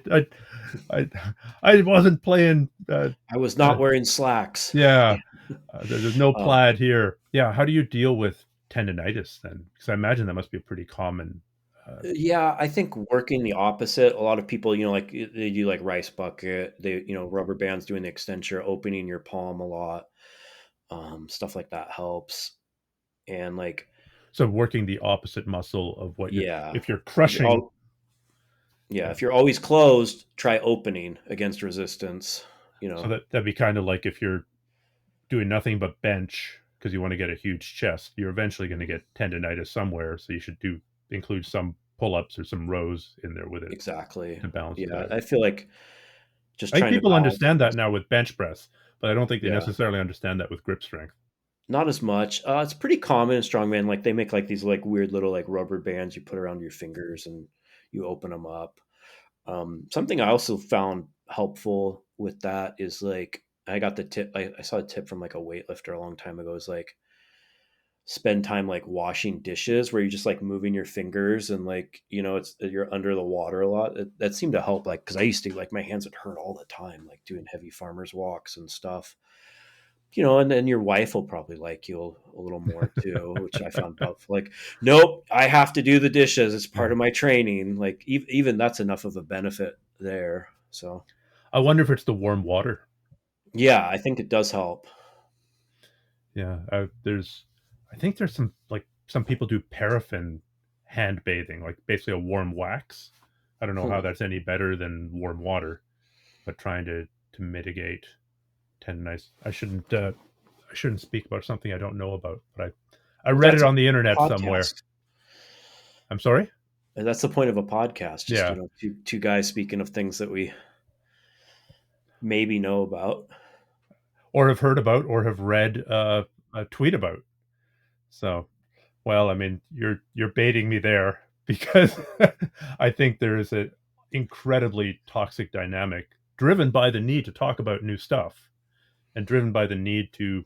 I wasn't playing. I was not wearing slacks. Yeah, there's no Um, plaid here. Yeah, how do you deal with tendonitis then? Because I imagine that must be a pretty common. Uh, yeah, I think working the opposite. A lot of people, like they do like rice bucket. They, rubber bands doing the extension, opening your palm a lot. Stuff like that helps. And like, so working the opposite muscle of what you're. yeah, If you're if you're crushing, all, yeah, yeah. if you're always closed, try opening against resistance. You So know, that'd be kind of like if you're doing nothing but bench because you want to get a huge chest, you're eventually going to get tendonitis somewhere. So you should include some pull-ups or some rows in there with it exactly. to balance it Yeah, out. I feel like just I think trying to people balance understand that things. now with bench press, but I don't think they Yeah, necessarily understand that with grip strength. not as much. It's pretty common in strongman. Like they make like these like weird little like rubber bands you put around your fingers and you open them up. Something I also found helpful with that is like I got the tip. I saw a tip from like a weightlifter a long time ago. Is like spend time like washing dishes where you're just like moving your fingers and like it's you're under the water a lot. That seemed to help. Like because I used to like my hands would hurt all the time like doing heavy farmers walks and stuff. And then your wife will probably like you a little more too, which I found helpful. Like, nope, I have to do the dishes. It's part Yeah. of my training. Like, even that's enough of a benefit there. So, I wonder if it's the warm water. yeah, I think it does help. Yeah. I think there's some people do paraffin hand bathing, like basically a warm wax. I don't know how Hmm. that's any better than warm water, but trying to mitigate tendonitis. I shouldn't speak about something I don't know about, but I Well, read it that's a on the internet somewhere. podcast. I'm sorry? And that's the point of a podcast. Just, Yeah. two guys speaking of things that we maybe know about. Or have heard about or have read a tweet about. So, well, I mean, you're baiting me there because I think there is an incredibly toxic dynamic driven by the need to talk about new stuff and driven by the need to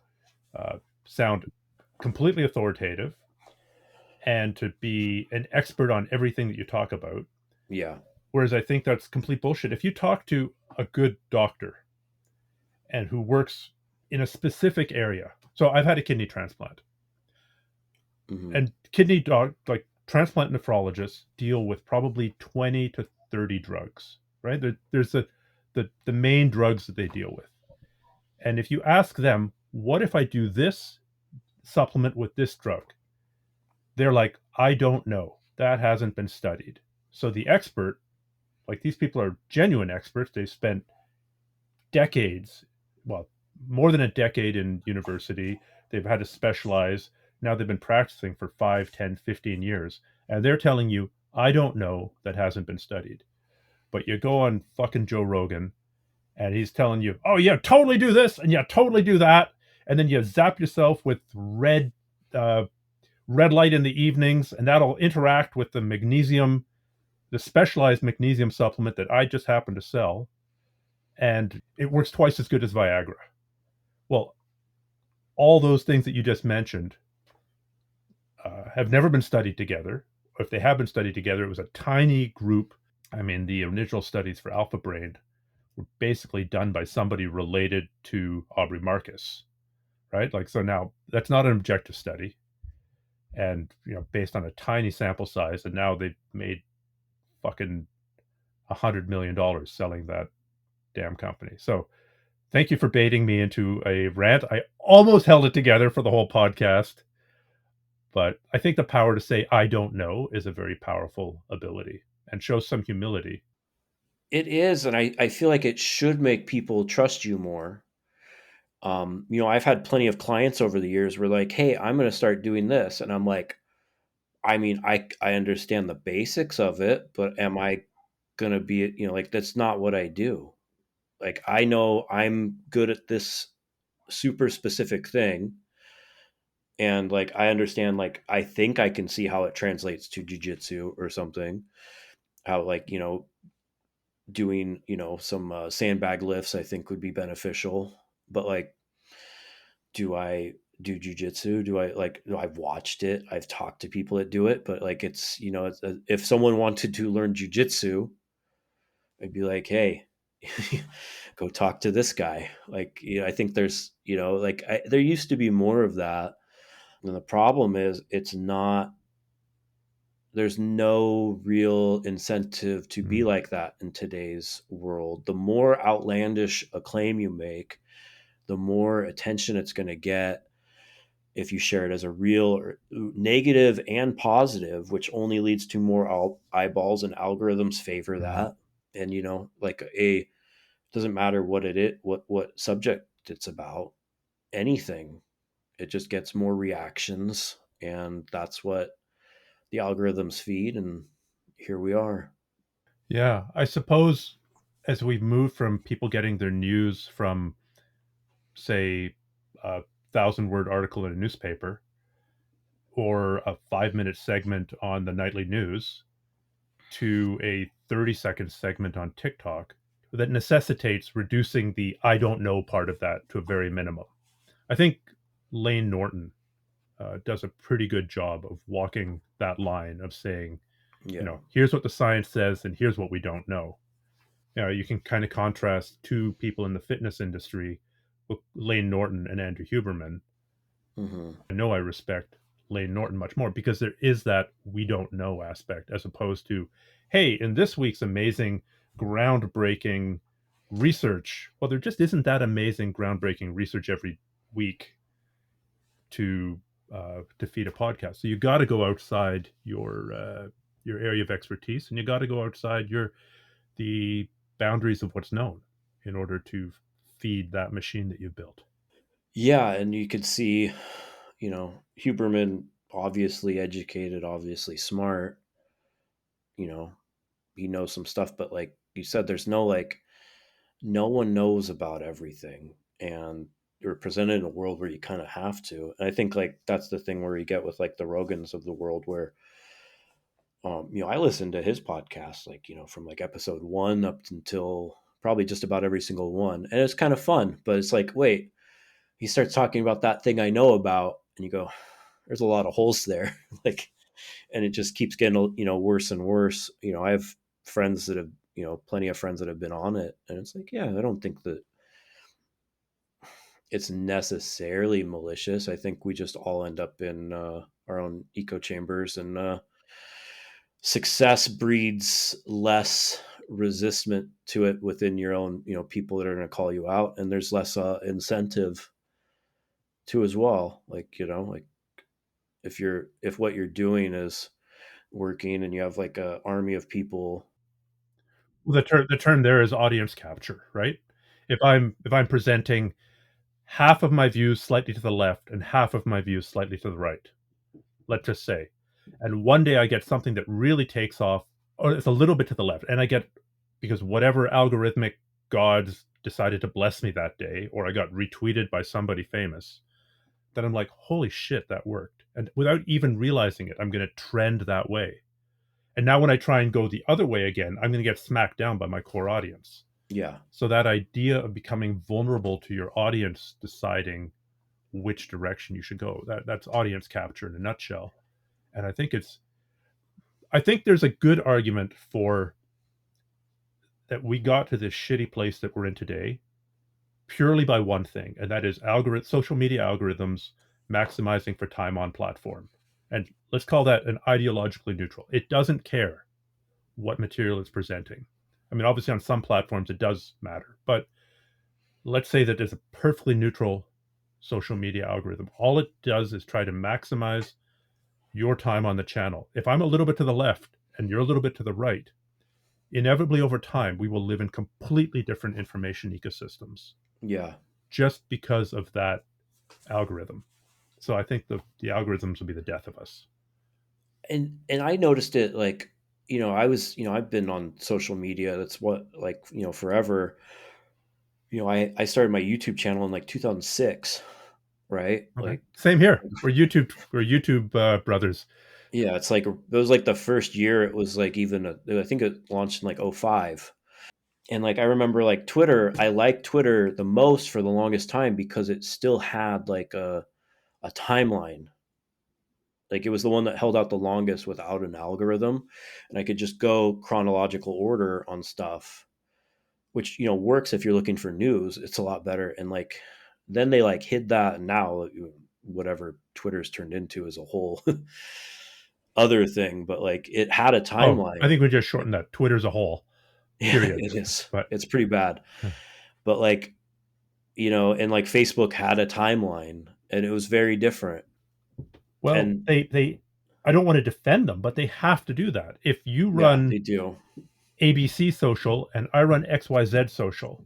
sound completely authoritative and to be an expert on everything that you talk about. Yeah. Whereas I think that's complete bullshit. If you talk to a good doctor and who works in a specific area, so I've had a kidney transplant, Hmm. and like transplant nephrologists deal with probably 20 to 30 drugs, right? There's the main drugs that they deal with. And if you ask them, what if I do this supplement with this drug? They're like, I don't know. That hasn't been studied. So the expert, like these people are genuine experts. They've spent decades, well, more than a decade in university. They've had to specialize. Now they've been practicing for 5, 10, 15 years. And they're telling you, I don't know, that hasn't been studied. But you go on fucking Joe Rogan and he's telling you, oh, yeah, totally do this and yeah, totally do that. And then you zap yourself with uh, red light in the evenings, and that'll interact with the magnesium, the specialized magnesium supplement that I just happen to sell. And it works twice as good as Viagra. Well, all those things that you just mentioned have never been studied together. If they have been studied together, it was a tiny group. I mean, the initial studies for Alpha Brain were basically done by somebody related to Aubrey Marcus, right? Like, so now that's not an objective study, and based on a tiny sample size, and now they've made fucking $100 million selling that damn company. So thank you for baiting me into a rant. I almost held it together for the whole podcast, but I think the power to say I don't know is a very powerful ability and shows some humility. It is, and I feel like it should make people trust you more. I've had plenty of clients over the years where like, hey, I'm going to start doing this. And I'm like, I mean, I understand the basics of it, but am I going to be, like, that's not what I do. Like, I know I'm good at this super specific thing. And like, I understand, like, I think I can see how it translates to jujitsu or something. How, like, doing, some sandbag lifts, I think would be beneficial. But like, do I do jujitsu? I've watched it. I've talked to people that do it, but like if someone wanted to learn jujitsu, I'd be like, hey, go talk to this guy. Like, I think there's, there used to be more of that. And the problem is there's no real incentive to be Mm. like that in today's world. The more outlandish a claim you make, the more attention it's going to get if you share it as a real or negative and positive, which only leads to more eyeballs, and algorithms favor Mm. that. And like doesn't matter what it is, what subject it's about, anything, it just gets more reactions, and that's what the algorithms feed. And here we are. Yeah, I suppose as we've moved from people getting their news from, say, a 1,000 word article in a newspaper or a 5 minute segment on the nightly news to a 30-second segment on TikTok, that necessitates reducing the I don't know part of that to a very minimum. I think Lane Norton does a pretty good job of walking that line of saying, Yeah. here's what the science says and here's what we don't know. You can kind of contrast two people in the fitness industry with Lane Norton and Andrew Huberman. Hmm. I know I respect Lane Norton much more because there is that we don't know aspect, as opposed to, hey, in this week's amazing, groundbreaking research. Well, there just isn't that amazing, groundbreaking research every week to feed a podcast. So you got to go outside your area of expertise, and you got to go outside the boundaries of what's known in order to feed that machine that you've built. Yeah, and you could see, Huberman, obviously educated, obviously smart, you know, he knows some stuff, but like you said, there's no like no one knows about everything, and you're presented in a world where you kind of have to. And I think like that's the thing where you get with like the Rogans of the world, where I listened to his podcast, like, from like episode one up until probably just about every single one, and it's kind of fun. But it's like, wait, he starts talking about that thing I know about, and you go, there's a lot of holes there. Like, and it just keeps getting worse and worse. I have friends that have plenty of friends that have been on it, and it's like, yeah, I don't think that it's necessarily malicious. I think we just all end up in our own echo chambers, and success breeds less resistment to it within your own people that are going to call you out, and there's less incentive to as well. Like, like if what you're doing is working, and you have like a army of people. Well, the term there is audience capture, right? If I'm presenting half of my views slightly to the left and half of my views slightly to the right, let's just say. And one day I get something that really takes off, or it's a little bit to the left, and I get, because whatever algorithmic gods decided to bless me that day, or I got retweeted by somebody famous, then I'm like, holy shit, that worked. And without even realizing it, I'm going to trend that way. And now when I try and go the other way again, I'm going to get smacked down by my core audience. Yeah. So that idea of becoming vulnerable to your audience deciding which direction you should go, that's audience capture in a nutshell. And I think there's a good argument for that we got to this shitty place that we're in today purely by one thing, and that is social media algorithms maximizing for time on platform. And let's call that an ideologically neutral. It doesn't care what material it's presenting. I mean, obviously on some platforms it does matter, but let's say that there's a perfectly neutral social media algorithm. All it does is try to maximize your time on the channel. If I'm a little bit to the left and you're a little bit to the right, inevitably over time we will live in completely different information ecosystems Yeah. just because of that algorithm. So I think the algorithms will be the death of us. And I noticed it, like, I've been on social media. That's what, like, forever. I started my YouTube channel in like 2006, right? Okay, Like, same here. We're YouTube brothers. yeah, it's like it was like the first year it was like I think it launched in like '05. And like I remember like Twitter, I liked Twitter the most for the longest time because it still had like a timeline. Like it was the one that held out the longest without an algorithm, and I could just go chronological order on stuff, which works if you're looking for news. It's a lot better. And like then they like hid that, and now whatever Twitter's turned into is a whole other thing. But like it had a Oh, I timeline. think we just shortened that. Twitter's a whole Yeah, period. it is. But It's pretty bad. But like and like Facebook had a timeline, and it was very different. well, And they I don't want to defend them, but they have to do that. If you yeah, run they do. ABC social and I run XYZ social,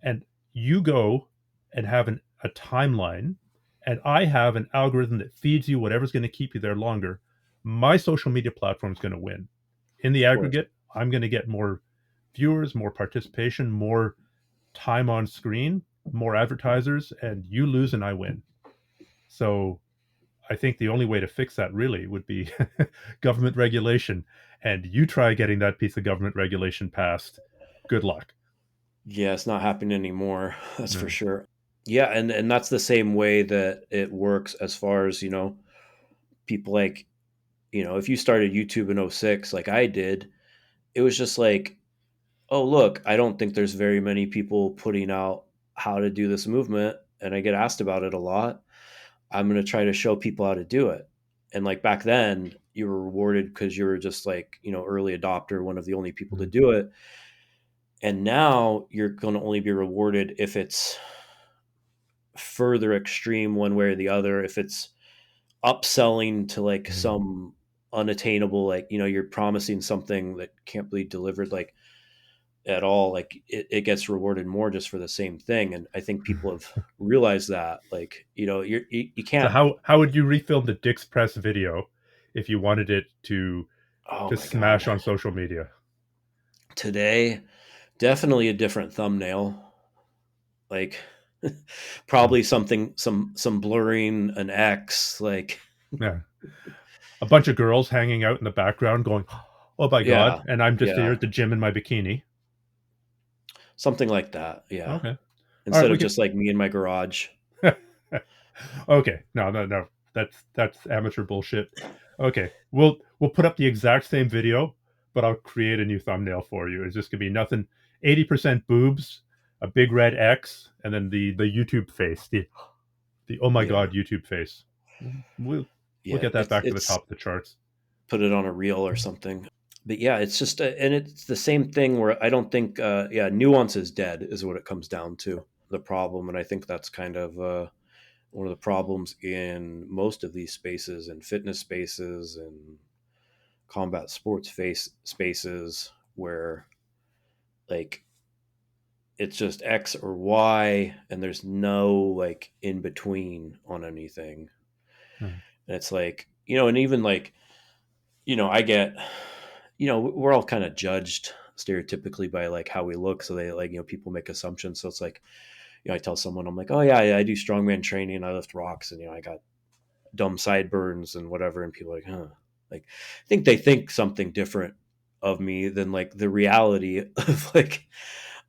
and you go and have a timeline, and I have an algorithm that feeds you whatever's going to keep you there longer, my social media platform is going to win. In the Of course. aggregate, I'm going to get more viewers, more participation, more time on screen, more advertisers, and you lose and I win. So I think the only way to fix that really would be government regulation. And you try getting that piece of government regulation passed. Good luck. Yeah, it's not happening anymore. That's for No. sure. Yeah, and that's the same way that it works as far as, people like, if you started YouTube in '06 like I did, it was just like, oh, look, I don't think there's very many people putting out how to do this movement, and I get asked about it a lot. I'm going to try to show people how to do it. And like back then, you were rewarded because you were just like, early adopter, one of the only people to Mm. do it. And now you're going to only be rewarded if it's further extreme one way or the other. If it's upselling to like Mm. some unattainable, like, you're promising something that can't be delivered, like at all, like it gets rewarded more just for the same thing. And I think people have realized that, like, you So can't. how would you refilm the Dick's Press video if you wanted it Oh to my God. smash on social media? Today, definitely a different thumbnail. Like Mm. probably something, some blurring, an X, like Yeah, a bunch of girls hanging out in the background going, "Oh my god!" yeah, And I'm just here yeah, at the gym in my bikini. something like that. Yeah. Okay, all right, Instead we of can. just like me in my garage. Okay, no, no, no. That's amateur bullshit. Okay, we'll put up the exact same video, but I'll create a new thumbnail for you. It's just gonna be nothing. 80% boobs, a big red X, and then the YouTube face, the oh my Yeah. god YouTube face. We'll we'll Yeah. get that back to the It's top of the charts. put it on a reel or something. But yeah, it's just, and it's the same thing where I don't think, yeah, nuance is dead is what it comes down to, the problem. And I think that's kind of, one of the problems in most of these spaces and fitness spaces and combat sports spaces where like it's just X or Y, and there's no like in between on anything. Hmm. And it's like, and even like, I get, we're all kind of judged stereotypically by like how we look. So they like, people make assumptions. So it's like, I tell someone, I'm like, oh yeah, I do strongman training. I lift rocks and, I got dumb sideburns and whatever. And people are like, huh, like, I think they think something different of me than like the reality of like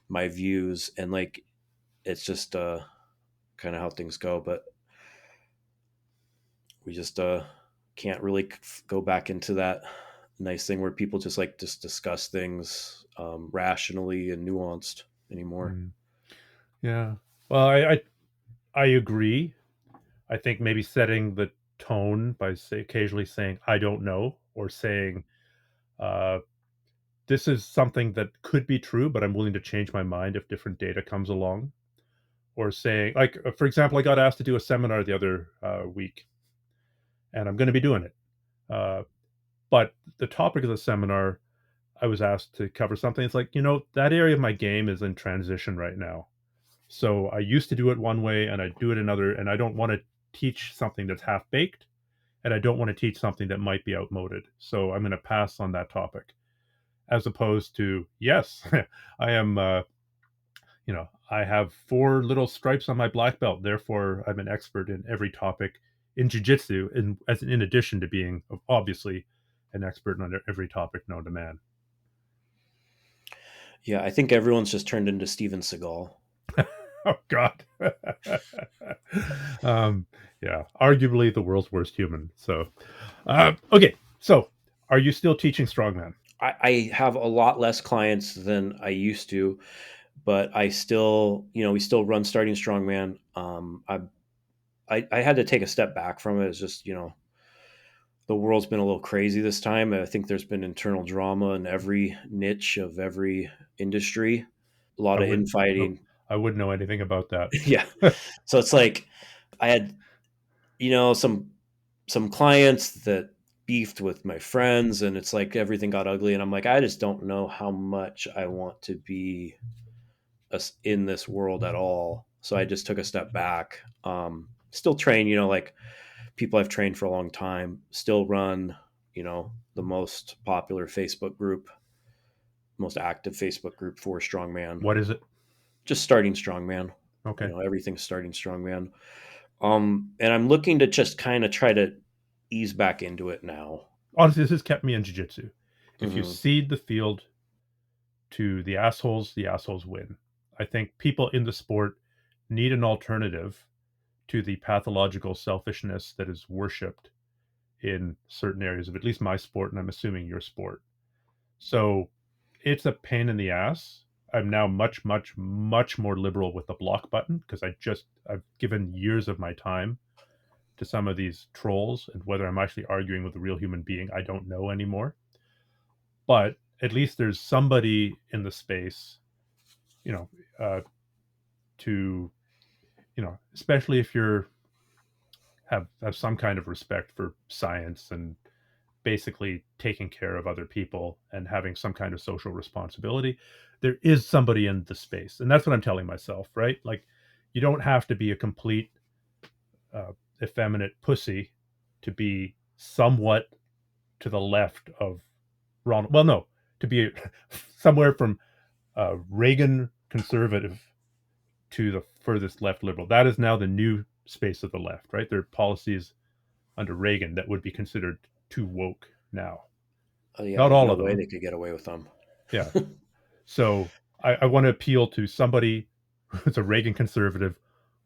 my views. And like, it's just, kind of how things go. But we just, can't really go back into that nice thing where people just like just discuss things rationally and nuanced anymore. Hmm. Yeah. Well, I agree. I think maybe setting the tone by occasionally saying "I don't know" or saying uh, "This is something that could be true, but I'm willing to change my mind if different data comes along." Or saying, like, for example, I got asked to do a seminar the other week, and I'm going to be doing it. Uh, but the topic of the seminar, I was asked to cover something. It's like, that area of my game is in transition right now. So I used to do it one way and I do it another, and I don't want to teach something that's half baked, and I don't want to teach something that might be outmoded. So I'm going to pass on that topic, as opposed to, yes, I am, I have 4 little stripes on my black belt. Therefore, I'm an expert in every topic in jiu-jitsu, in addition to being obviously an expert on every topic known to man. Yeah, I think everyone's just turned into Steven Seagal. Oh God. um, yeah, arguably the world's worst human. So, okay. So, are you still teaching strongman? I have a lot less clients than I used to, but I still, we still run starting strongman. I had to take a step back from it. It's just, the world's been a little crazy this time. I think there's been internal drama in every niche of every industry, a I lot of wouldn't know. infighting. I wouldn't know anything about that. Yeah. So it's like I had, some clients that beefed with my friends, and it's like everything got ugly, and I'm like, I just don't know how much I want to be in this world at all. So I just took a step back. Still train, like people I've trained for a long time, still run, the most popular Facebook group, most active Facebook group for strongman. What is it? Just starting strongman. Okay. Everything's starting strongman. And I'm looking to just kind of try to ease back into it now. Honestly, this has kept me in jiu-jitsu. If you Hmm. cede the field to the assholes win. I think people in the sport need an alternative to the pathological selfishness that is worshipped in certain areas of at least my sport, and I'm assuming your sport. So it's a pain in the ass. I'm now much, much, much more liberal with the block button because I've given years of my time to some of these trolls, and whether I'm actually arguing with a real human being, I don't know anymore. But at least there's somebody in the space, you know, uh, to especially if you're have some kind of respect for science and basically taking care of other people and having some kind of social responsibility, there is somebody in the space, and that's what I'm telling myself, right? Like, you don't have to be a complete effeminate pussy to be somewhat to the left of Ronald. Well, no, to be somewhere from Reagan conservative to the furthest left liberal. That is now the new space of the left, right? There are policies under Reagan that would be considered too woke now. Oh yeah, Not there's all no of way them. they could get away with them. Yeah. So I want to appeal to somebody who's a Reagan conservative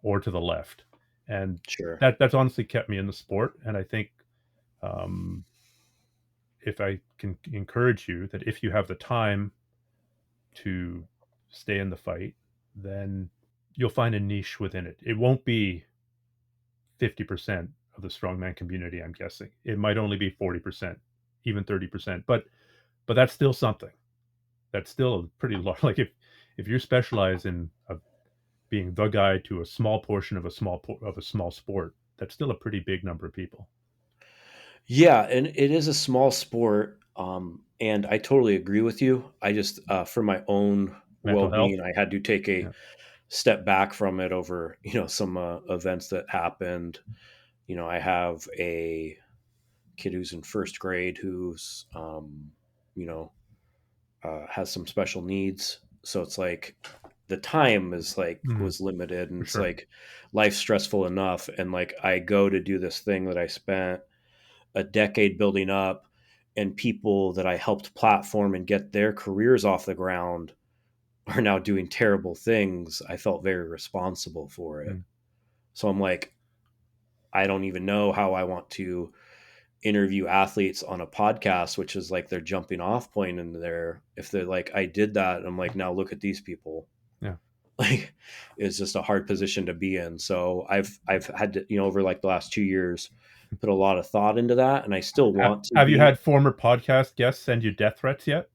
or to the left. And Sure. that's honestly kept me in the sport. And I think um, if I can encourage you that if you have the time to stay in the fight, then you'll find a niche within it. It won't be 50% of the strongman community, I'm guessing. It might only be 40%, even 30%, but that's still something. That's still a pretty large. Like, if you specialize in being the guy to a small portion of a small sport, that's still a pretty big number of people. Yeah, and it is a small sport, and I totally agree with you. I just, for my own Mental health. well-being. I had to take a Yeah. step back from it over, some events that happened. I have a kid who's in first grade who's, you know, has some special needs. So it's like the time is like Mm, was limited, and for it's sure. like life's stressful enough. And like I go to do this thing that I spent a decade building up, and people that I helped platform and get their careers off the ground are now doing terrible things. I felt very responsible for it. Mm. So I'm like, I don't even know how I want to interview athletes on a podcast, which is like their jumping off point in there. If they're like, I did that, I'm like, now look at these people. Yeah. Like, it's just a hard position to be in. So I've had to, over like the last 2 years, put a lot of thought into that, and I still want to Have you be had former podcast guests send you death threats yet?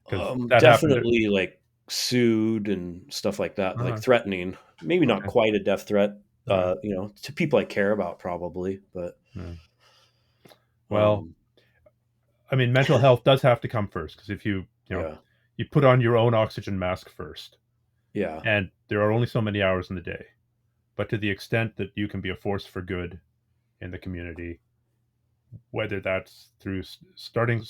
Because that happened. definitely like sued and stuff like that, like Uh, threatening. Maybe not okay. quite a death threat, All right. to people I care about, probably, but Yeah. Well, um, I mean, mental health does have to come first because if yeah, you put on your own oxygen mask first, yeah, and there are only so many hours in the day. But to the extent that you can be a force for good in the community, whether that's through starting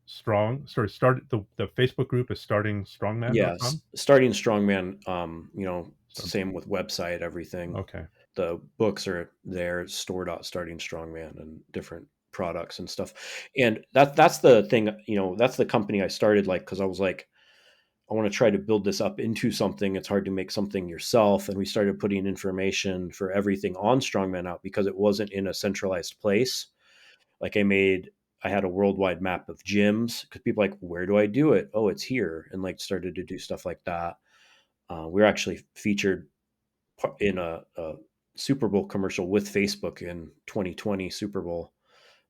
strong, the Facebook group is yes. startingstrongman.com. Starting Strongman, So, same with website, everything. okay. The books are there, store.starting strongman, and different products and stuff. And that's the thing, that's the company I started, like, because I was like, I want to try to build this up into something. It's hard to make something yourself. And we started putting information for everything on Strongman out because it wasn't in a centralized place. Like I had a worldwide map of gyms because people are like, where do I do it? Oh, it's here. And like started to do stuff like that. We were actually featured in a Super Bowl commercial with Facebook in 2020 Super Bowl.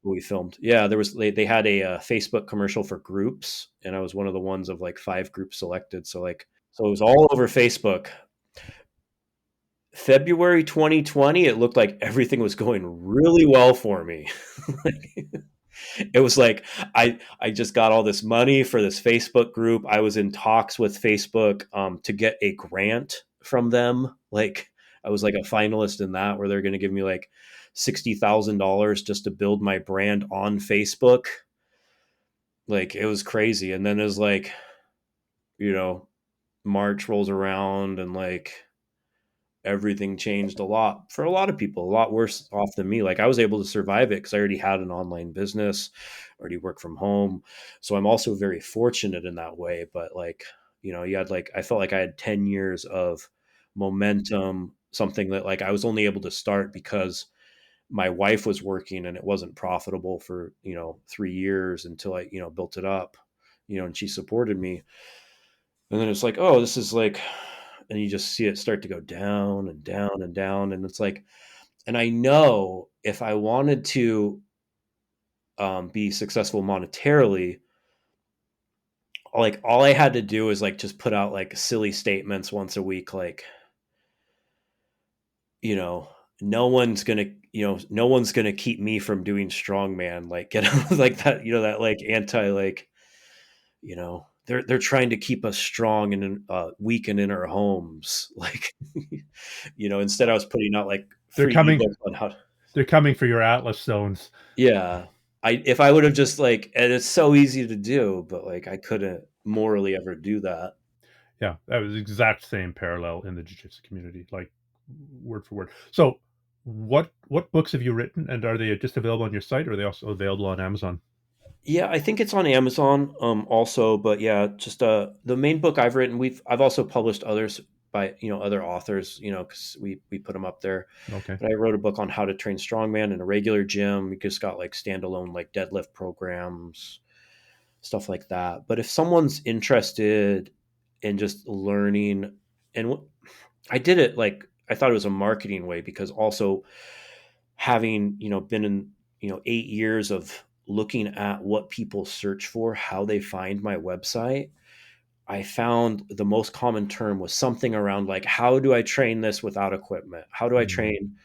We filmed. Yeah, they had a Facebook commercial for groups, and I was one of the ones of like 5 groups selected. So it was all over Facebook. February 2020, it looked like everything was going really well for me. It was like I just got all this money for this Facebook group. I was in talks with Facebook to get a grant from them. Like I was like a finalist in that, where they're going to give me like $60,000 just to build my brand on Facebook. Like it was crazy. And then it was like, you know, March rolls around, and like everything changed a lot for a lot of people, a lot worse off than me. Like I was able to survive it because I already had an online business, already work from home. So I'm also very fortunate in that way. But like, you had like, I felt like I had 10 years of momentum, something that like I was only able to start because my wife was working and it wasn't profitable for, 3 years until I, built it up, and she supported me. And then it's like, oh, this is like, and you just see it start to go down and down and down. And it's like, and I know if I wanted to be successful monetarily, like all I had to do is like just put out like silly statements once a week, like, you know, no one's gonna keep me from doing strongman. Like get like that, that like anti like, they're trying to keep us strong and weak and in our homes. Like, instead I was putting out like They're free coming. ebooks on how to, They're coming for your Atlas zones. yeah. If I would have just like, and it's so easy to do, but like I couldn't morally ever do that. Yeah, that was the exact same parallel in the jiu-jitsu community, like word for word. So, what books have you written, and are they just available on your site, or are they also available on Amazon? Yeah, I think it's on Amazon, also, but yeah, just the main book I've written. I've also published others by other authors, because we put them up there. Okay. But I wrote a book on how to train strongman in a regular gym. We just got like standalone like deadlift programs, stuff like that. But if someone's interested in just learning, and I did it like I thought it was a marketing way, because also having been in 8 years of looking at what people search for, how they find my website, I found the most common term was something around like, how do I train this without equipment? How do I Mm, train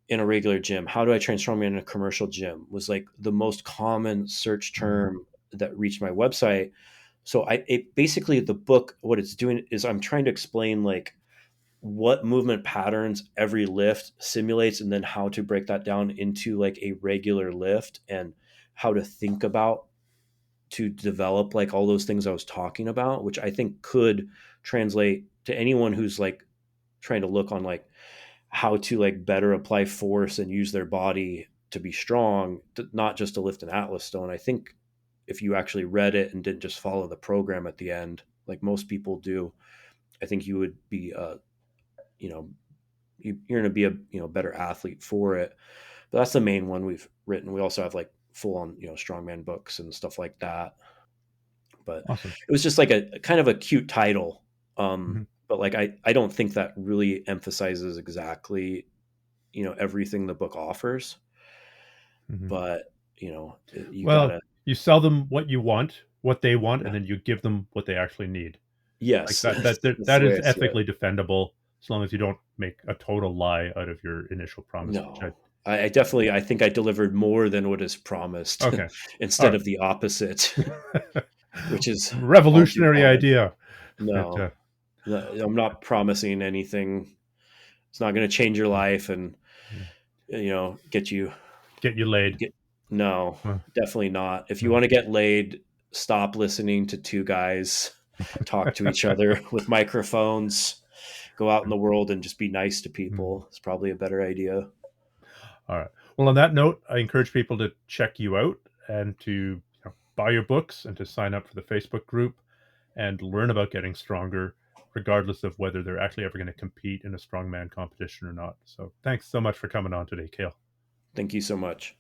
in a regular gym? How do I train strongman in a commercial gym? Was like the most common search mm, term that reached my website. So basically the book, what it's doing is I'm trying to explain like what movement patterns every lift simulates, and then how to break that down into like a regular lift, and how to think about to develop like all those things I was talking about, which I think could translate to anyone who's like trying to look on like how to like better apply force and use their body to be strong, not just to lift an Atlas stone. I think if you actually read it and didn't just follow the program at the end, like most people do, I think you would be, you know, you're going to be a better athlete for it. But that's the main one we've written. We also have like full on strongman books and stuff like that. But Awesome. it was just like a kind of a cute title. Hmm. But like I don't think that really emphasizes exactly everything the book offers. Hmm. But you Well, gotta, you sell them what you want, what they want, yeah, and then you give them what they actually need. Like yes, that that that, that's that the way is I see it. ethically defendable as long as you don't make a total lie out of your initial promise, which No, I definitely, I think I delivered more than what is promised okay. All instead right. of the opposite, which is all too Revolutionary common. idea. But No, no, I'm not promising anything. It's not going to change your life and get you get you laid. get. No, Well, definitely not. If you no. want to get laid, stop listening to two guys talk to each other with microphones. Go out in the world and just be nice to Mhm. people. It's probably a better idea. All right. Well, on that note, I encourage people to check you out and to buy your books and to sign up for the Facebook group and learn about getting stronger, regardless of whether they're actually ever going to compete in a strongman competition or not. So, thanks so much for coming on today, Kale. Thank you so much.